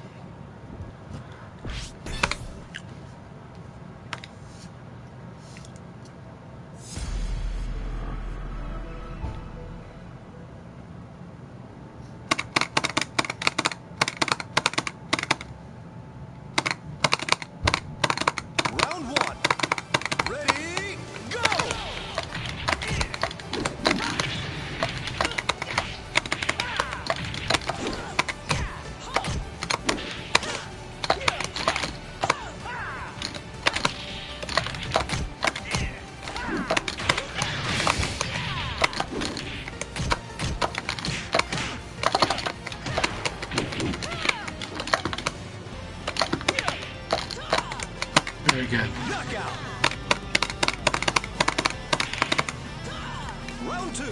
A: Round 1. Ready, go!
B: Very good.
A: Knockout! Round 2.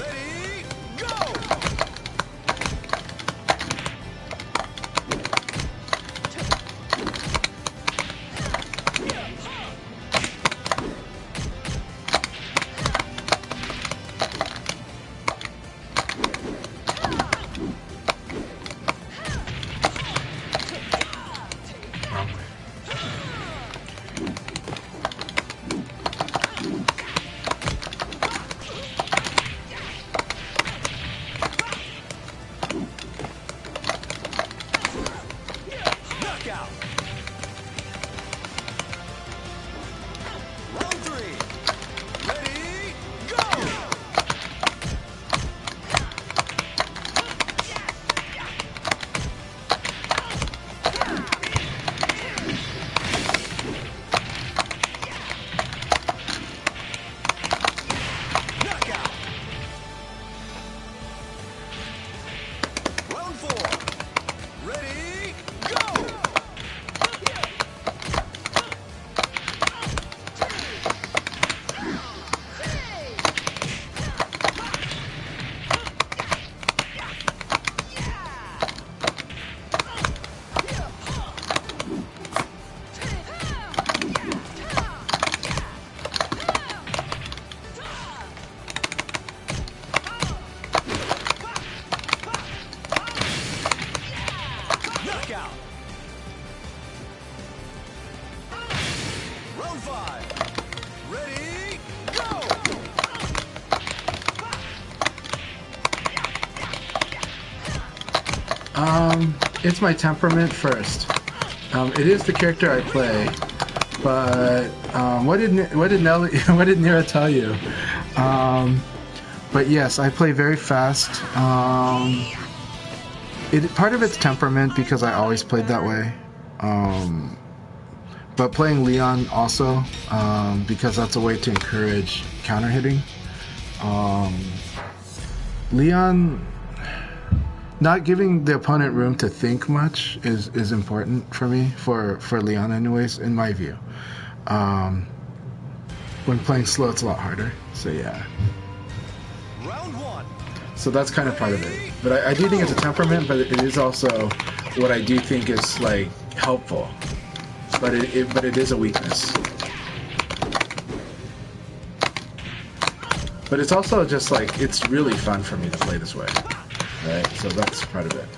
A: Ready, go!
B: Wrong way.
A: Knockout! Round 3. Ready, go! Knockout! Round 4. Ready, go! Knockout! Round 5. Ready, go!
B: It's my temperament first. It is the character I play, but what did Nelly, what did Nira tell you? But yes, I play very fast. Part of it's temperament because I always played that way. But playing Leon also, because that's a way to encourage counter hitting. Leon, not giving the opponent room to think much is important for me, for Leon anyways, in my view. When playing slow, it's a lot harder. So yeah.
A: Round 1.
B: So that's kind of part of it. But I do think it's a temperament, but it is also what I do think is like helpful. But it is a weakness. But it's also just like, it's really fun for me to play this way. Right? So that's part of it.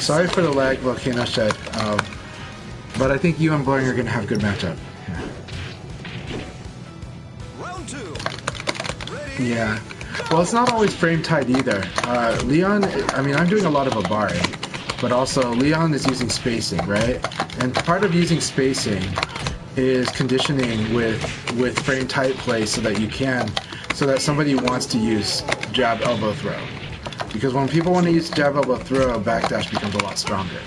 B: Sorry for the lag, VolcanoShed, but I think you and Blurring are going to have a good matchup.
A: Round 2. Ready?
B: Yeah. Well, it's not always frame tight either. Leon, I mean, I'm doing a lot of a barring, but also Leon is using spacing, right? And part of using spacing is conditioning with frame tight play so that somebody wants to use jab elbow throw. Because when people want to use jab elbow throw, backdash becomes a lot stronger.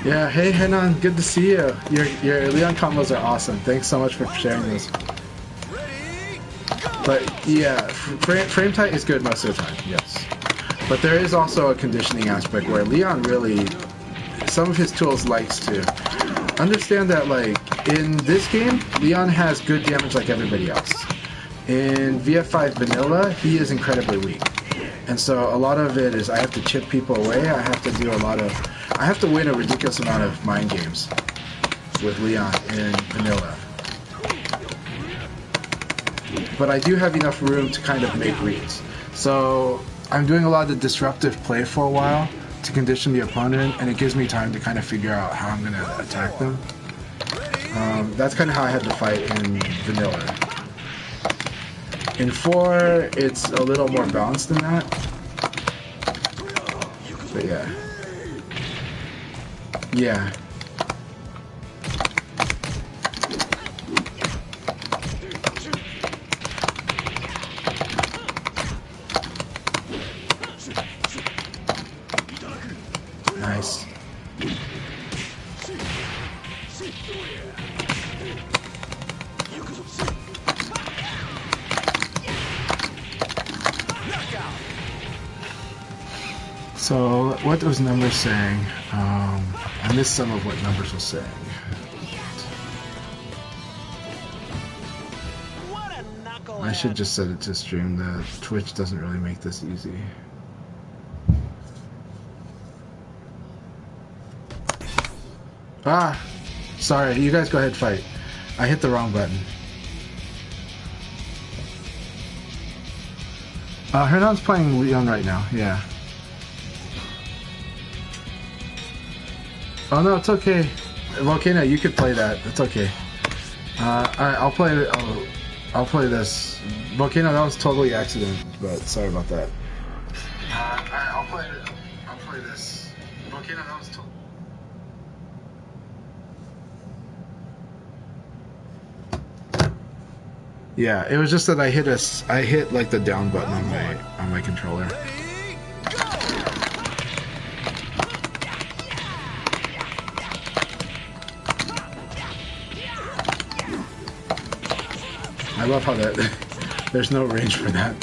B: Yeah, hey Henan, good to see you. Your Leon combos are awesome. Thanks so much for sharing those. But yeah, frame tight is good most of the time, yes. But there is also a conditioning aspect where Leon really, some of his tools likes to understand that, like, in this game, Leon has good damage like everybody else. In VF5 Vanilla, he is incredibly weak. And so a lot of it is I have to chip people away, I have to win a ridiculous amount of mind games with Leon in Vanilla. But I do have enough room to kind of make reads. So I'm doing a lot of disruptive play for a while to condition the opponent, and it gives me time to kind of figure out how I'm going to attack them. That's kind of how I had to fight in Vanilla. In 4, it's a little more balanced than that. But yeah. Yeah. Nice. So, what those numbers saying? I missed some of what numbers were saying. I should just set it to stream. The Twitch doesn't really make this easy. Ah! Sorry, you guys go ahead fight. I hit the wrong button. Hernan's playing Leon right now, yeah. Oh no, it's okay. Volcano, you could play that. It's okay. Alright, I'll play this. Volcano, that was totally accident, but sorry about that. I'll play this. Volcano, that was totally... Yeah, it was just that I hit like the down button on my controller. I love how that there's no range for that.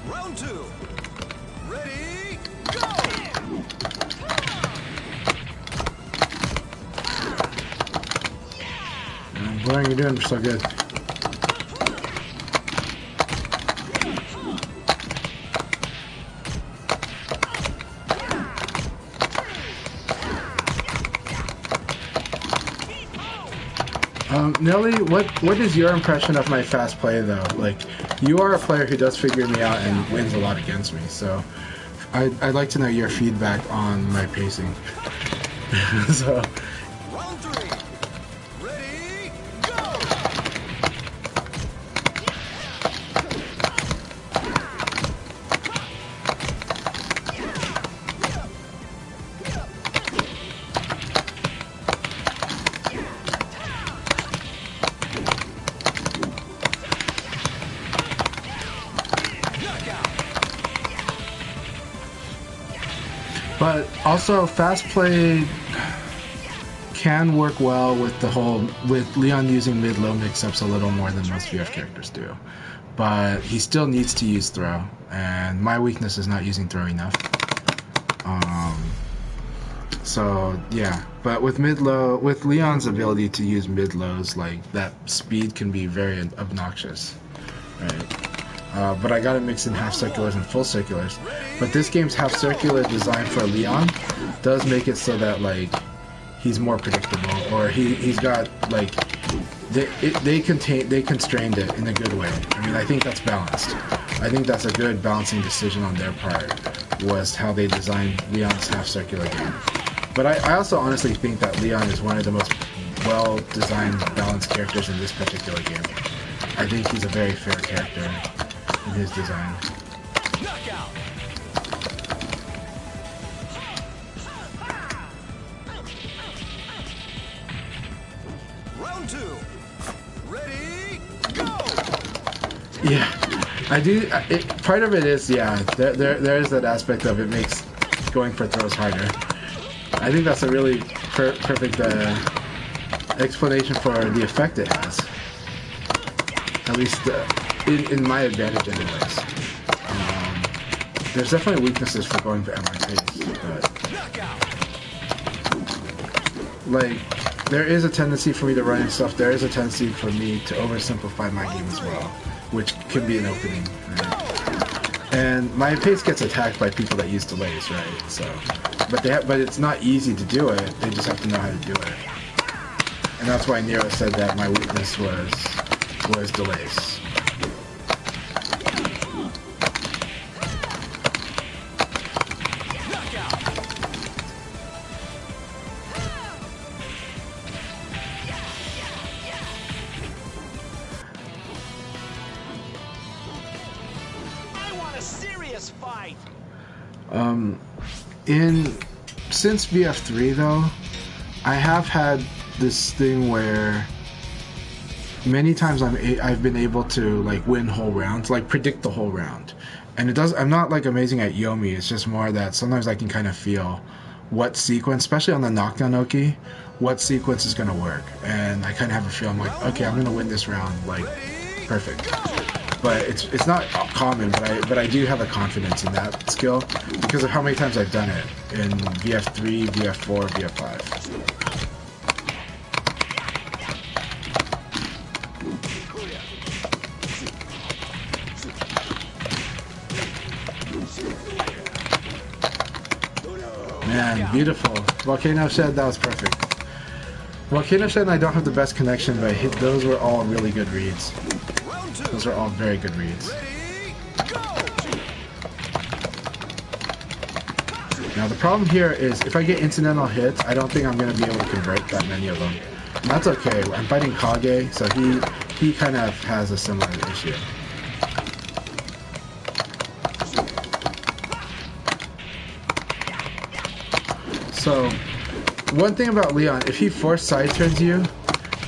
A: Round 2. Ready? Go!
B: What are you doing so good? Nelly, what is your impression of my fast play though? Like, you are a player who does figure me out and wins a lot against me, so I'd like to know your feedback on my pacing. So.
A: Round 3. Ready? Go!
B: But also, fast play can work well with with Leon using mid-low mix-ups a little more than most VF characters do. But he still needs to use throw, and my weakness is not using throw enough. So yeah, but with mid-low, with Leon's ability to use mid-lows, like that speed can be very obnoxious, right? But I gotta mix in half circulars and full circulars. But this game's half circular design for Leon does make it so that like he's more predictable, or he's got like they constrained it in a good way. I mean, I think that's balanced. I think that's a good balancing decision on their part, was how they designed Leon's half circular game. But I also honestly think that Leon is one of the most well-designed, balanced characters in this particular game. I think he's a very fair character in his design.
A: Knockout. Round 2. Ready, go.
B: Yeah, I do. Part of it is, yeah, there is that aspect of it makes going for throws harder. I think that's a really perfect explanation for the effect it has. At least in my advantage, anyways. There's definitely weaknesses for going for MRTs, but like there is a tendency for me to run and stuff. There is a tendency for me to oversimplify my game as well, which can be an opening. Right? And my pace gets attacked by people that use delays, right? So, but it's not easy to do it. They just have to know how to do it. And that's why Nero said that my weakness was delays. Since VF3 though, I have had this thing where many times I've been able to like win whole rounds, like predict the whole round, and I'm not like amazing at Yomi. It's just more that sometimes I can kind of feel what sequence, especially on the knockdown Oki, what sequence is gonna work, and I kind of have a feel. I'm like, okay, I'm gonna win this round, like perfect. But it's not common, but I do have a confidence in that skill because of how many times I've done it in VF3, VF4, VF5. Man, beautiful. VolcanoShed, that was perfect. VolcanoShed and I don't have the best connection, but those were all really good reads. Those are all very good reads. Now the problem here is if I get incidental hits, I don't think I'm going to be able to convert that many of them. And that's okay. I'm fighting Kage, so he kind of has a similar issue. So one thing about Leon, if he force side turns you,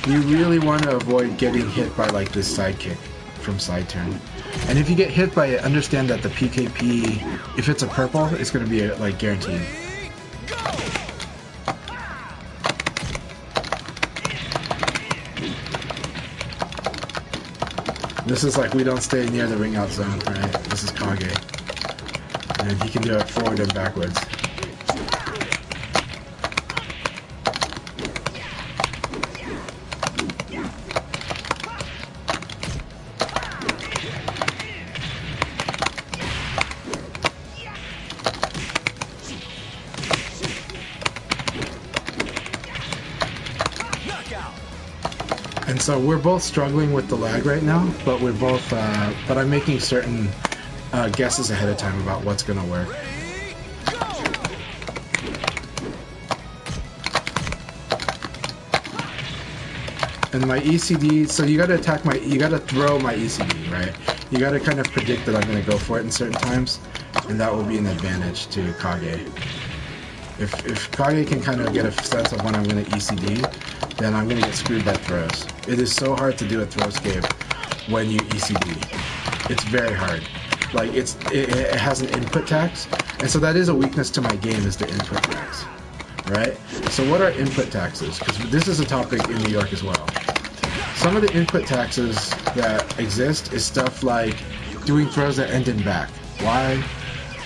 B: you really want to avoid getting hit by like this side kick from side turn. And if you get hit by it, understand that the PKP, if it's a purple, it's going to be like guaranteed. This is like we don't stay near the ring out zone, right? This is Kage. And he can do it forward and backwards. And so we're both struggling with the lag right now, but we're both, but I'm making certain guesses ahead of time about what's gonna work. And my ECD, so you gotta throw my ECD, right? You gotta kind of predict that I'm gonna go for it in certain times, and that will be an advantage to Kage. If Kage can kind of get a sense of when I'm gonna ECD, then I'm gonna get screwed by throws. It is so hard to do a throw escape when you ECD. It's very hard. Like it has an input tax, and so that is a weakness to my game, is the input tax, right? So what are input taxes? Because this is a topic in New York as well. Some of the input taxes that exist is stuff like doing throws that end in back. Why?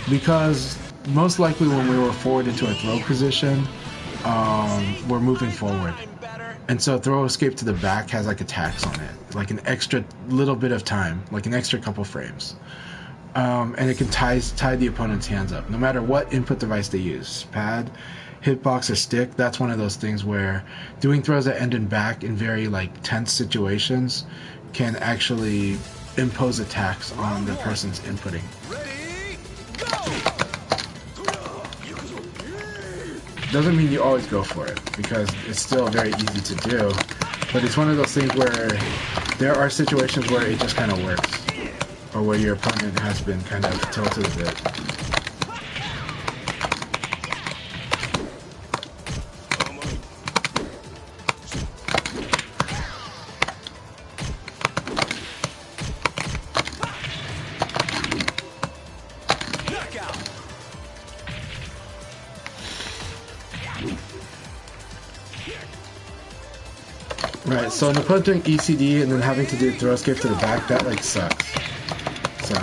B: Because most likely when we were forward into a throw position, we're moving forward. And so throw escape to the back has like a tax on it, like an extra little bit of time, like an extra couple frames. And it can tie the opponent's hands up, no matter what input device they use, pad, hitbox, or stick. That's one of those things where doing throws that end in back in very like tense situations can actually impose a tax on the person's inputting.
A: Ready, go!
B: Doesn't mean you always go for it, because it's still very easy to do, but it's one of those things where there are situations where it just kind of works, or where your opponent has been kind of tilted a bit. Right, so an opponent doing ECD and then having to do throw escape to the back, that like sucks. So,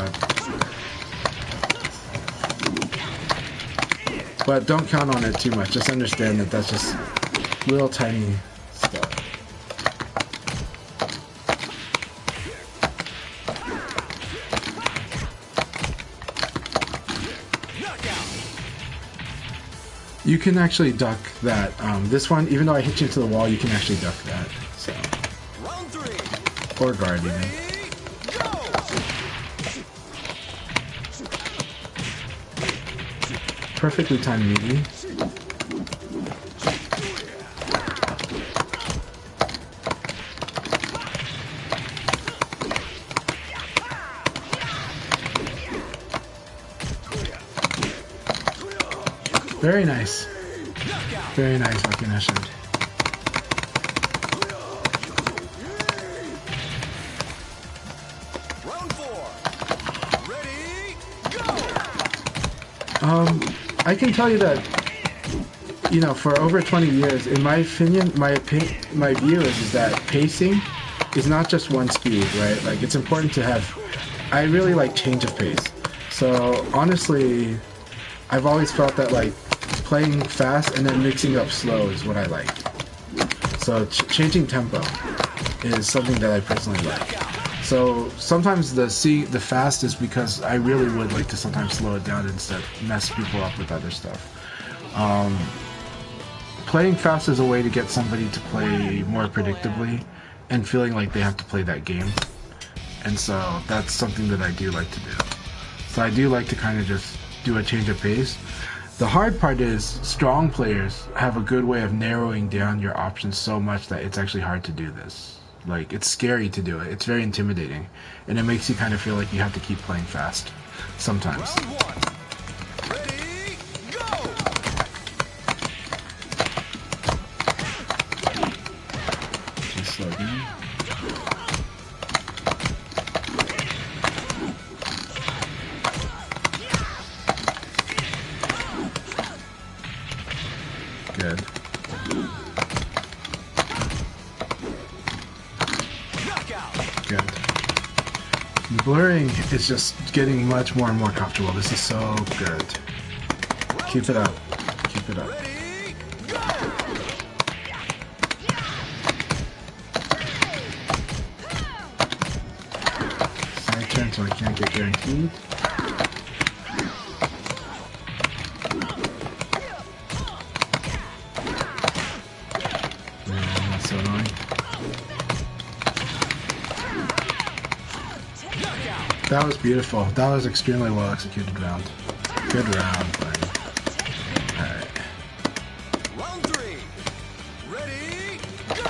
B: but don't count on it too much. Just understand that that's just little tiny stuff. You can actually duck that. This one, even though I hit you into the wall, you can actually duck that. So,
A: Round 3.
B: or guard even.
A: Ready, go!
B: Perfectly timed meaty. Very nice. Very nice, VolcanoShed.
A: Round 4. Ready, go!
B: I can tell you that, you know, for over 20 years, in my opinion, my view is that pacing is not just one speed, right? Like, it's important to have, I really like change of pace. So, honestly, I've always felt that, like, playing fast and then mixing up slow is what I like. So changing tempo is something that I personally like. So sometimes the fast is because I really would like to sometimes slow it down instead mess people up with other stuff. Playing fast is a way to get somebody to play more predictably and feeling like they have to play that game. And so that's something that I do like to do. So I do like to kind of just do a change of pace. The hard part is strong players have a good way of narrowing down your options so much that it's actually hard to do this. Like, it's scary to do it. It's very intimidating. And it makes you kind of feel like you have to keep playing fast sometimes.
A: Round 1. Ready, go!
B: Just slow down. Good. Good. The blurring is just getting much more and more comfortable. This is so good. Keep it up. Keep it up.
A: Ready, go!
B: Side turn so I can't get guaranteed. Man, that's so annoying. That was beautiful. That was extremely well executed round. Good round, buddy. Alright.
A: Round 3. Ready, go!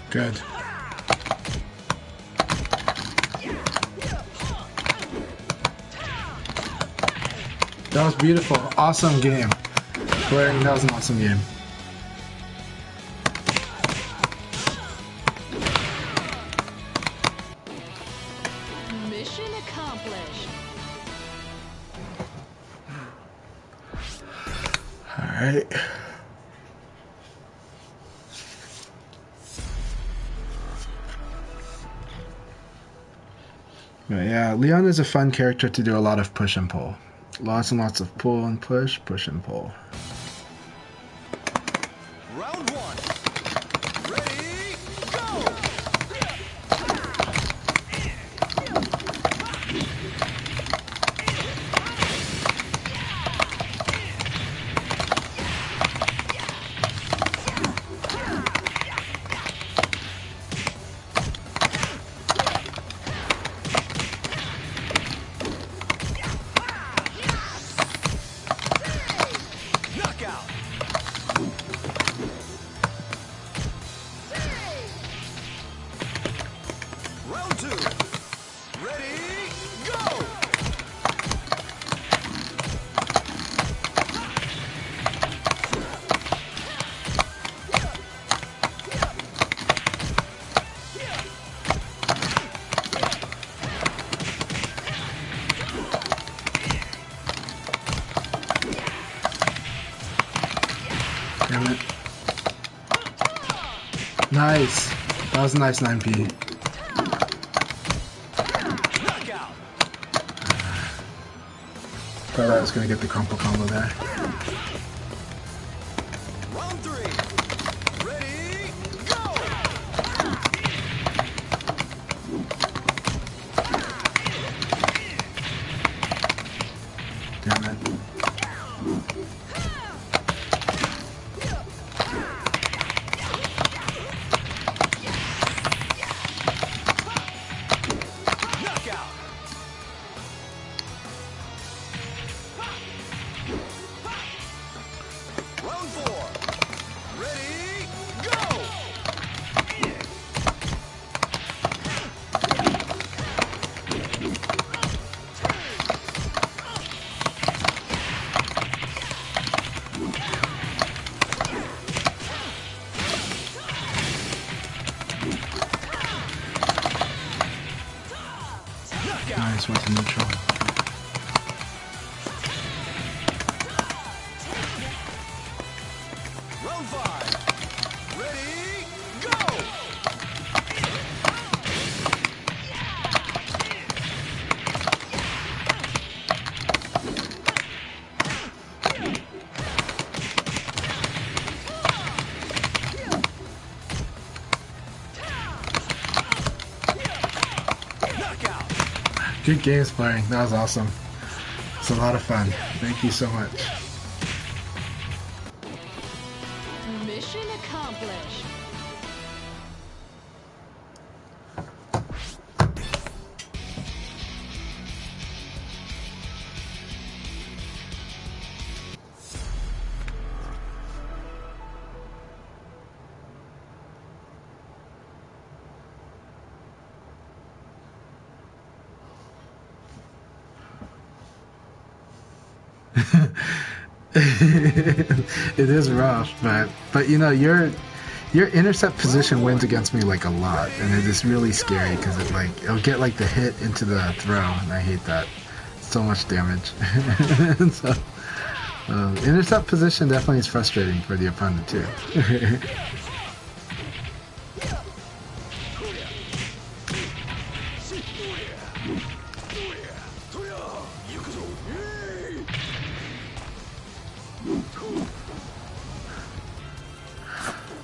B: Good. That was beautiful. Awesome game. Blurring, that was an awesome game.
C: Mission accomplished.
B: Alright. But yeah, Leon is a fun character to do a lot of push and pull. Lots and lots of pull and push, push and pull.
A: Round one. Ready, go! Knockout. Round two. Ready, go!
B: Damn it. Nice. That was a nice 9P.
A: Knockout.
B: Thought I was gonna get the crumple combo there.
A: Round three. Ready, go!
B: Damn it.
A: Knockout. Round four. Ready, go! Knockout.
B: Nice, went to neutral.
A: Round five. Ready, go! Knockout.
B: Good game, Sparring. That was awesome. It's a lot of fun. Thank you so much.
C: Mission accomplished.
B: It is rough, but you know your intercept position wins against me like a lot, and it is really scary because it'll get like the hit into the throw, and I hate that. So much damage. So intercept position definitely is frustrating for the opponent too.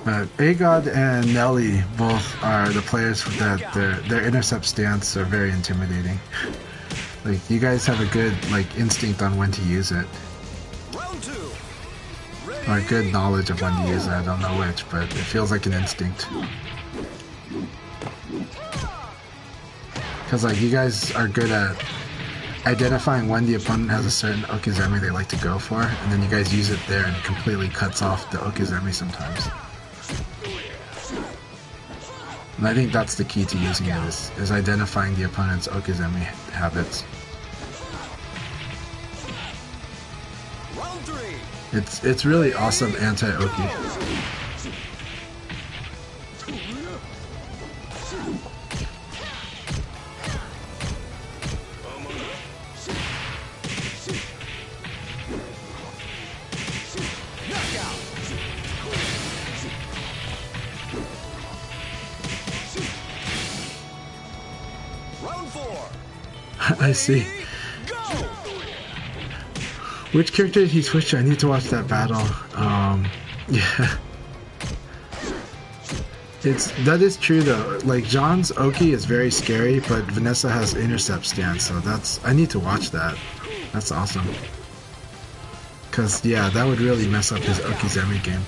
B: But Agod and Nelly both are the players that their intercept stance are very intimidating. Like you guys have a good instinct on when to use it,
A: Round two.
B: or a good knowledge of when to use it. I don't know which, but it feels like an instinct. Because like you guys are good at identifying when the opponent has a certain okizeme they like to go for, and then you guys use it there and it completely cuts off the okizeme sometimes. And I think that's the key to using it, is identifying the opponent's okizeme habits.
A: Round 3.
B: It's really awesome anti-oki. I see. Which character did he switch to? I need to watch that battle. Yeah. That is true though. Like John's Oki is very scary, but Vanessa has intercept stance, so I need to watch that. That's awesome. Cause yeah, that would really mess up his Okizeme game.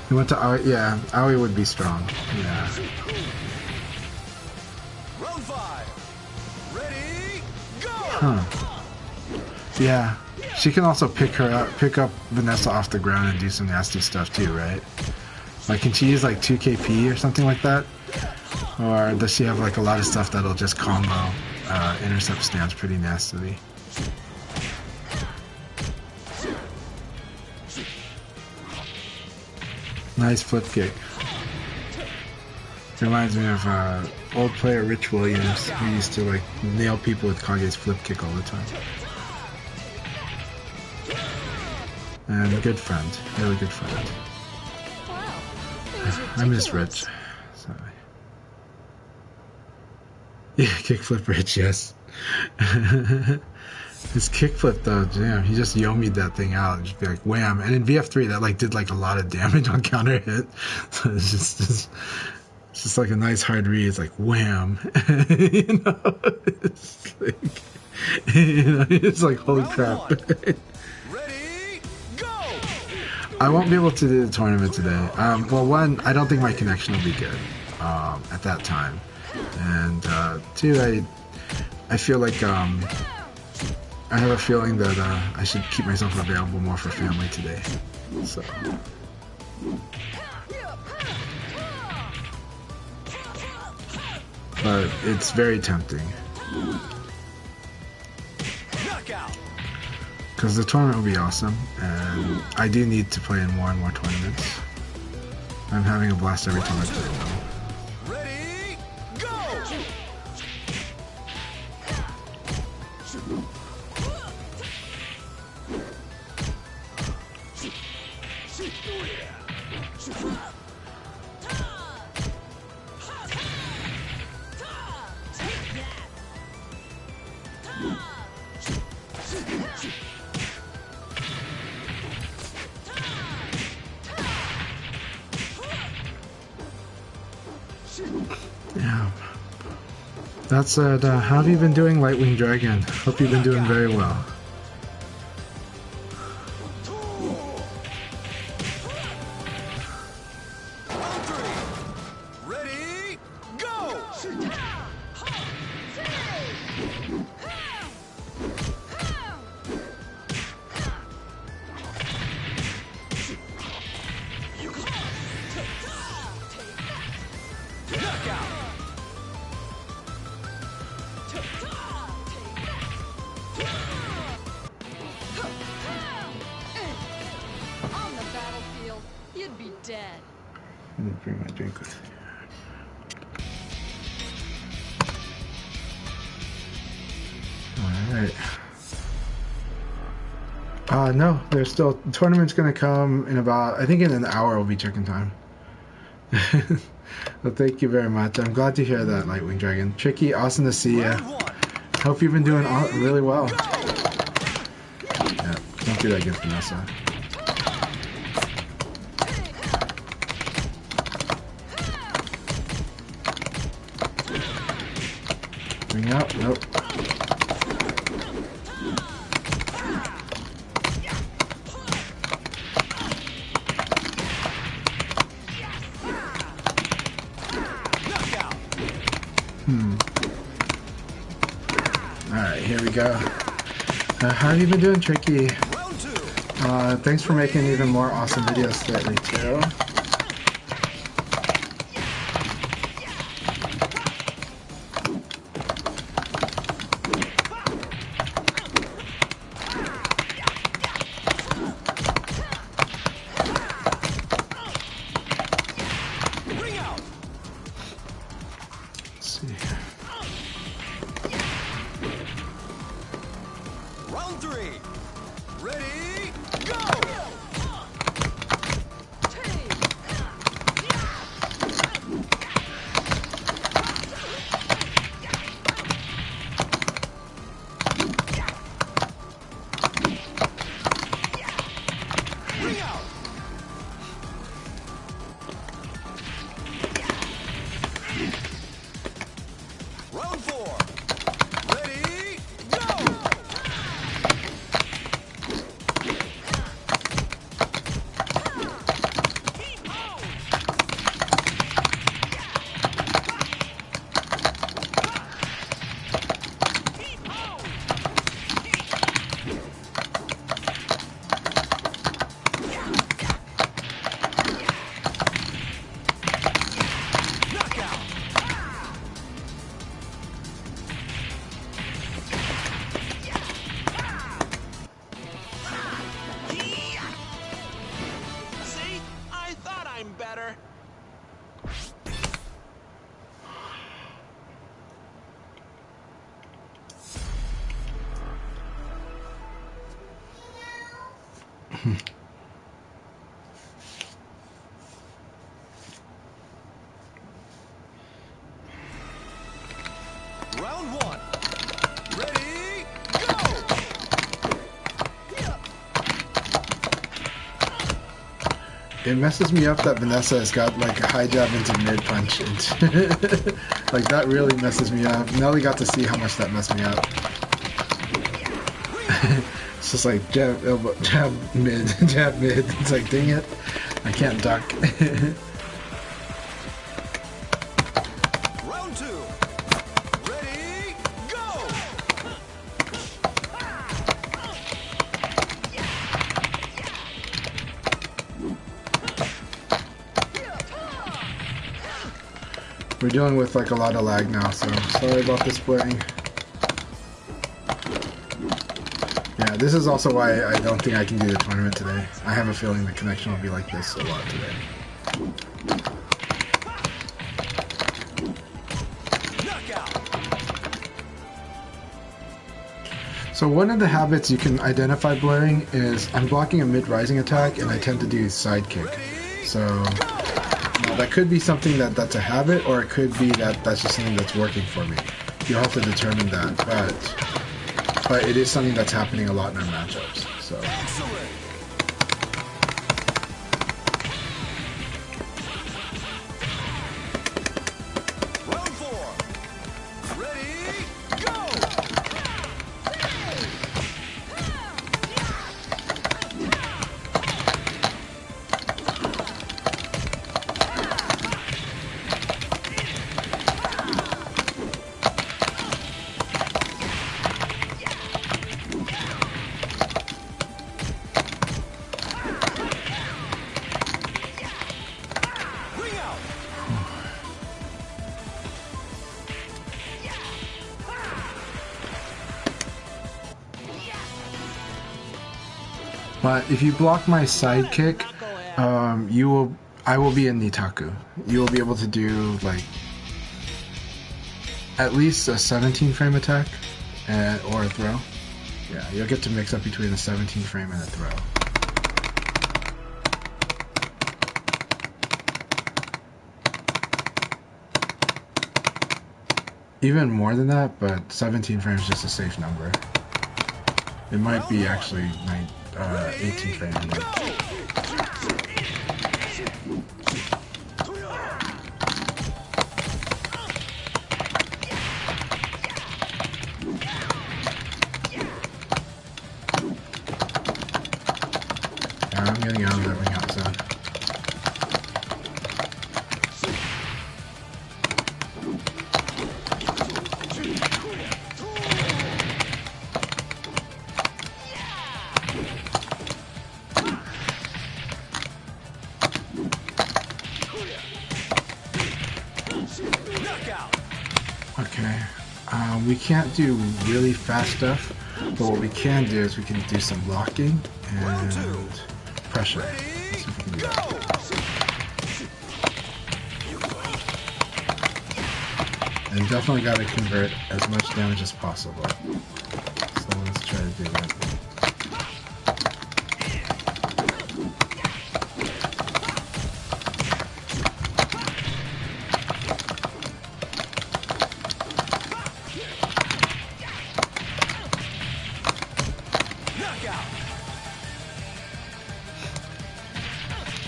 B: He went to Aoi, yeah, Aoi would be strong. Yeah.
A: Round 5. Ready, go!
B: Huh. Yeah. She can also pick up Vanessa off the ground and do some nasty stuff too, right? Like, can she use like 2 KP or something like that? Or does she have like a lot of stuff that'll just combo intercept stance pretty nastily? Nice flip kick. Reminds me of old player Rich Williams, who used to like nail people with Kage's flip kick all the time. And a good friend, really good friend. I miss Rich. Sorry. Yeah, kickflip Rich, yes. His kickflip though, damn, he just yomied that thing out and just be like wham. And in VF3 that like did like a lot of damage on counter hit. So it's just like a nice hard read. It's like wham. You know, it's like, you know, it's like holy crap.
A: Ready, go!
B: I won't be able to do the tournament today. Well, one, I don't think my connection will be good at that time, and two, I feel like I have a feeling that I should keep myself available more for family today. So. But it's very tempting. Because the tournament will be awesome, and I do need to play in more and more tournaments. I'm having a blast every time I play one.
A: Ready, go!
B: Yeah. That said, how have you been doing, Lightwing Dragon? Hope you've been doing very well.
A: Ready, go!
C: On the battlefield, you'd be dead.
B: Let me bring my drink with me. Alright. No, there's still, the tournament's gonna come in about, I think in an hour will be check-in time. Well, thank you very much. I'm glad to hear that, Lightwing Dragon. Tricky, awesome to see ya. Hope you've been doing really well. Yeah, don't do that against Vanessa. Bring out, nope. Alright, here we go. How have you been doing, Tricky?
A: Round 2.
B: Thanks for making even more awesome videos lately, too.
A: Ring out.
B: Let's see.
A: Round 3. Ready, go! Ring out. Round 4. Ready, go! Knockout.
D: See? I thought I'm better.
A: Round 1. Ready, go!
B: It messes me up that Vanessa has got like a high jab into mid punch. Like that really messes me up. Nelly got to see how much that messed me up. It's just like jab, elbow, jab, mid, jab, mid. It's like, dang it, I can't duck.
A: Round 2. Ready, go!
B: We're dealing with like a lot of lag now, so sorry about this blurring. Yeah, this is also why I don't think I can do the tournament today. I have a feeling the connection will be like this a lot today.
A: Knockout.
B: So one of the habits you can identify blurring is I'm blocking a mid-rising attack and I tend to do side kick. So now that could be something that's a habit, or it could be that's just something that's working for me. You'll have to determine that, but it is something that's happening a lot in our matchups. So
A: Excellent. Round 4. Ready, go! Ring out.
B: but if you block my side kick, I will be in Nitaku. You will be able to do like at least a 17 frame attack or a throw. Yeah, you'll get to mix up between a 17 frame and a throw. Even more than that, but 17 frames is just a safe number. It might be actually 18 frames. Yeah, I'm getting out of that ring out zone. Okay. We can't do really fast stuff, but what we can do is we can do some blocking and pressure. Let's see if we can do that. And definitely got to convert as much damage as possible. So let's try to do that.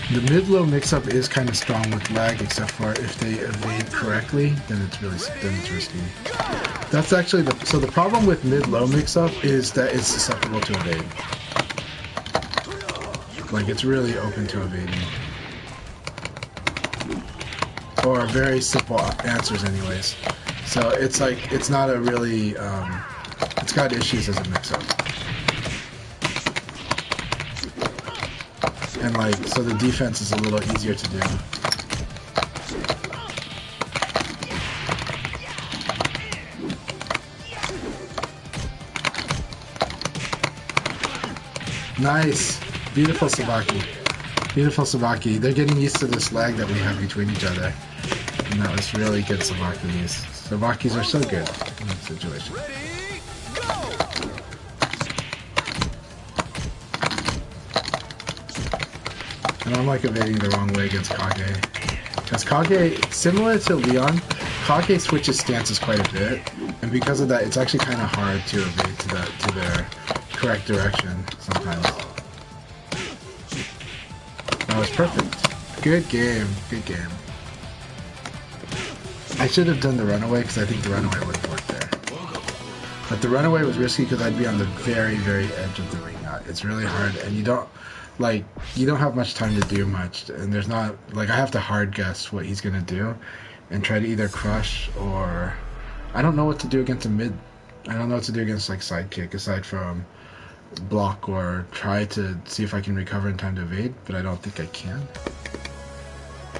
B: The mid-low mix-up is kind of strong with lag, except for if they evade correctly, then it's risky. That's actually the problem with mid-low mix-up is that it's susceptible to evade. Like it's really open to evading, or very simple answers, anyways. So it's like it's not a really it's got issues as a mix-up. And like, so the defense is a little easier to do. Nice! Beautiful Sabaki. Beautiful Sabaki. They're getting used to this lag that we have between each other. And that was really good Sabakis. Sabakis are so good in that situation. And I'm like evading the wrong way against Kage. Because Kage, similar to Leon, Kage switches stances quite a bit. And because of that, it's actually kind of hard to evade to their correct direction sometimes. That was perfect. Good game. Good game. I should have done the runaway because I think the runaway would have worked there. But the runaway was risky because I'd be on the very, very edge of the ring. It's really hard, and you don't have much time to do much, and there's not, like, I have to hard guess what he's gonna do and try to either crush or I don't know what to do against a mid. I don't know what to do against like sidekick aside from block or try to see if I can recover in time to evade, but I don't think I can.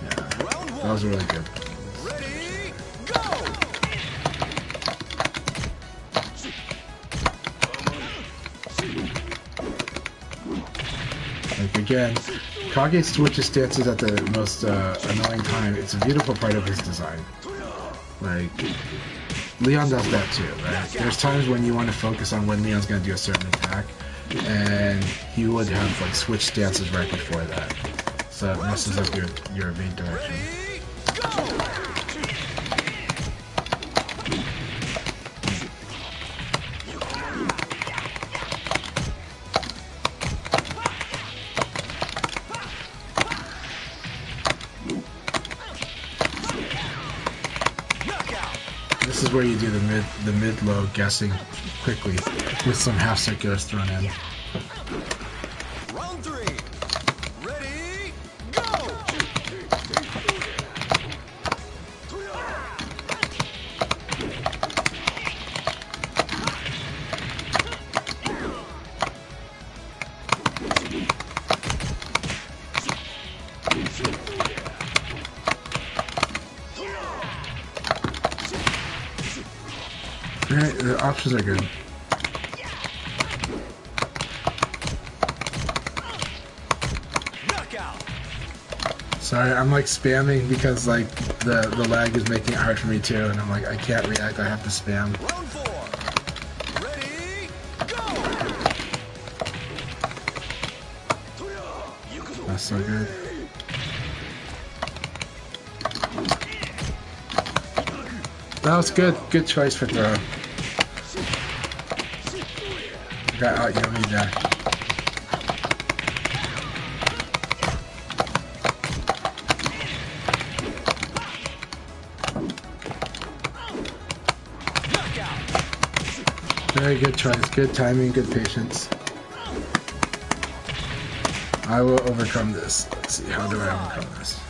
B: Yeah, that was really good. Like again, Kage switches stances at the most annoying time. It's a beautiful part of his design. Like, Leon does that too, right? There's times when you want to focus on when Leon's going to do a certain attack, and he would have like switch stances right before that. So it messes up your evade direction. This is where you do the mid-low guessing quickly with some half circulars thrown in.
A: Round 3. Ready, go!
B: Alright, the options are good. Sorry, I'm like spamming because like the lag is making it hard for me too, and I'm like I can't react, I have to spam.
A: Round 4. Ready, go!
B: That's so good. That was good. Good choice for throw. Got out Yumi there. Very good choice. Good timing. Good patience. I will overcome this. Let's see. How do I overcome this?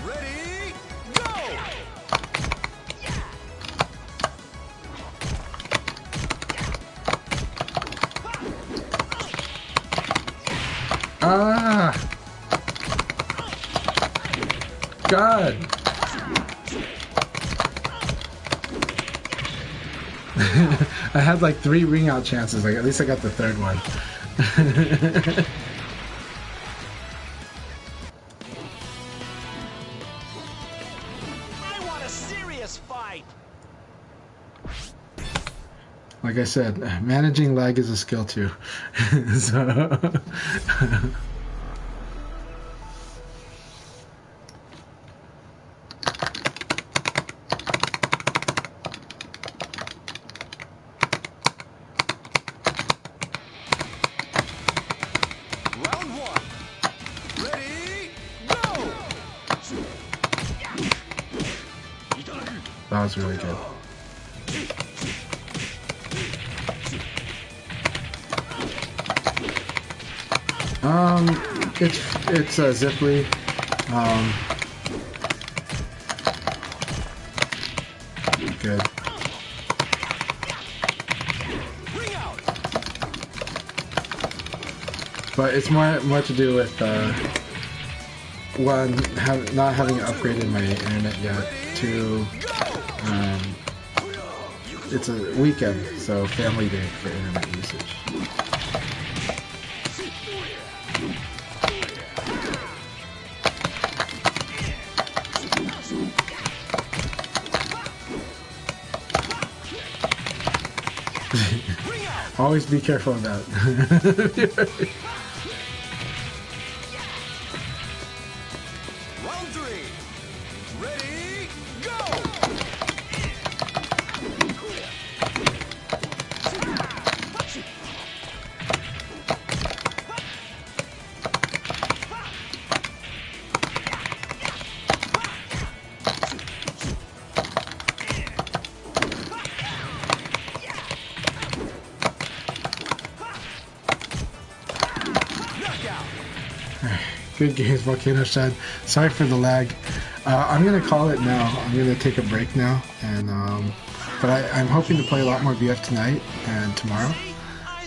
A: Ready, go!
B: Ah! God! I had like 3 ring out chances. Like at least I got the 3rd one.
D: I want a serious fight.
B: Like I said, managing lag is a skill too. So.
A: Round 1. Ready, go!
B: That was really good. It's Ziply. Good.
A: Ring out!
B: But it's more to do with one, not having upgraded my internet yet. 2, it's a weekend, so family day for internet usage. Always be careful of that.
A: Round 3. Ready, go!
B: Good games, VolcanoShed. Sorry for the lag. I'm gonna call it now. I'm gonna take a break now, and but I'm hoping to play a lot more BF tonight and tomorrow.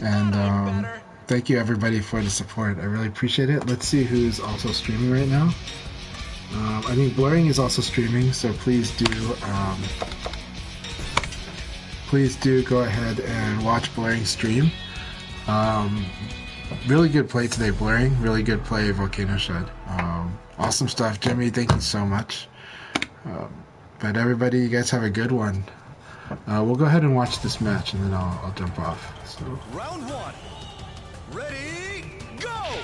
B: And thank you everybody for the support. I really appreciate it. Let's see who's also streaming right now. I think Blurring is also streaming, so please do go ahead and watch Blurring stream. Really good play today, Blurring. Really good play, VolcanoShed. Awesome stuff, Jimmy. Thank you so much. But everybody, you guys have a good one. We'll go ahead and watch this match, and then I'll jump off. So.
A: Round 1. Ready, go!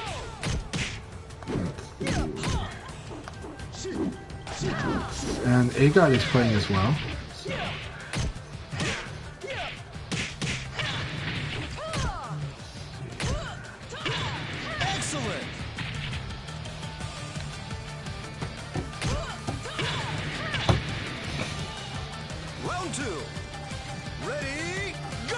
B: And Agard is playing as well.
A: Excellent! Round 2. Ready, go!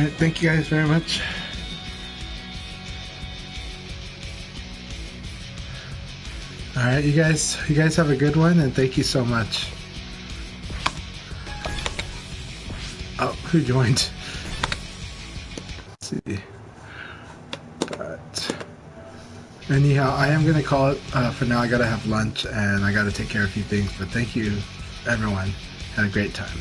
B: Alright, thank you guys very much. Alright, you guys have a good one, and thank you so much. Oh, who joined? Let's see. But anyhow, I am gonna call it for now. I gotta have lunch and I gotta take care of a few things, but thank you everyone. Had a great time.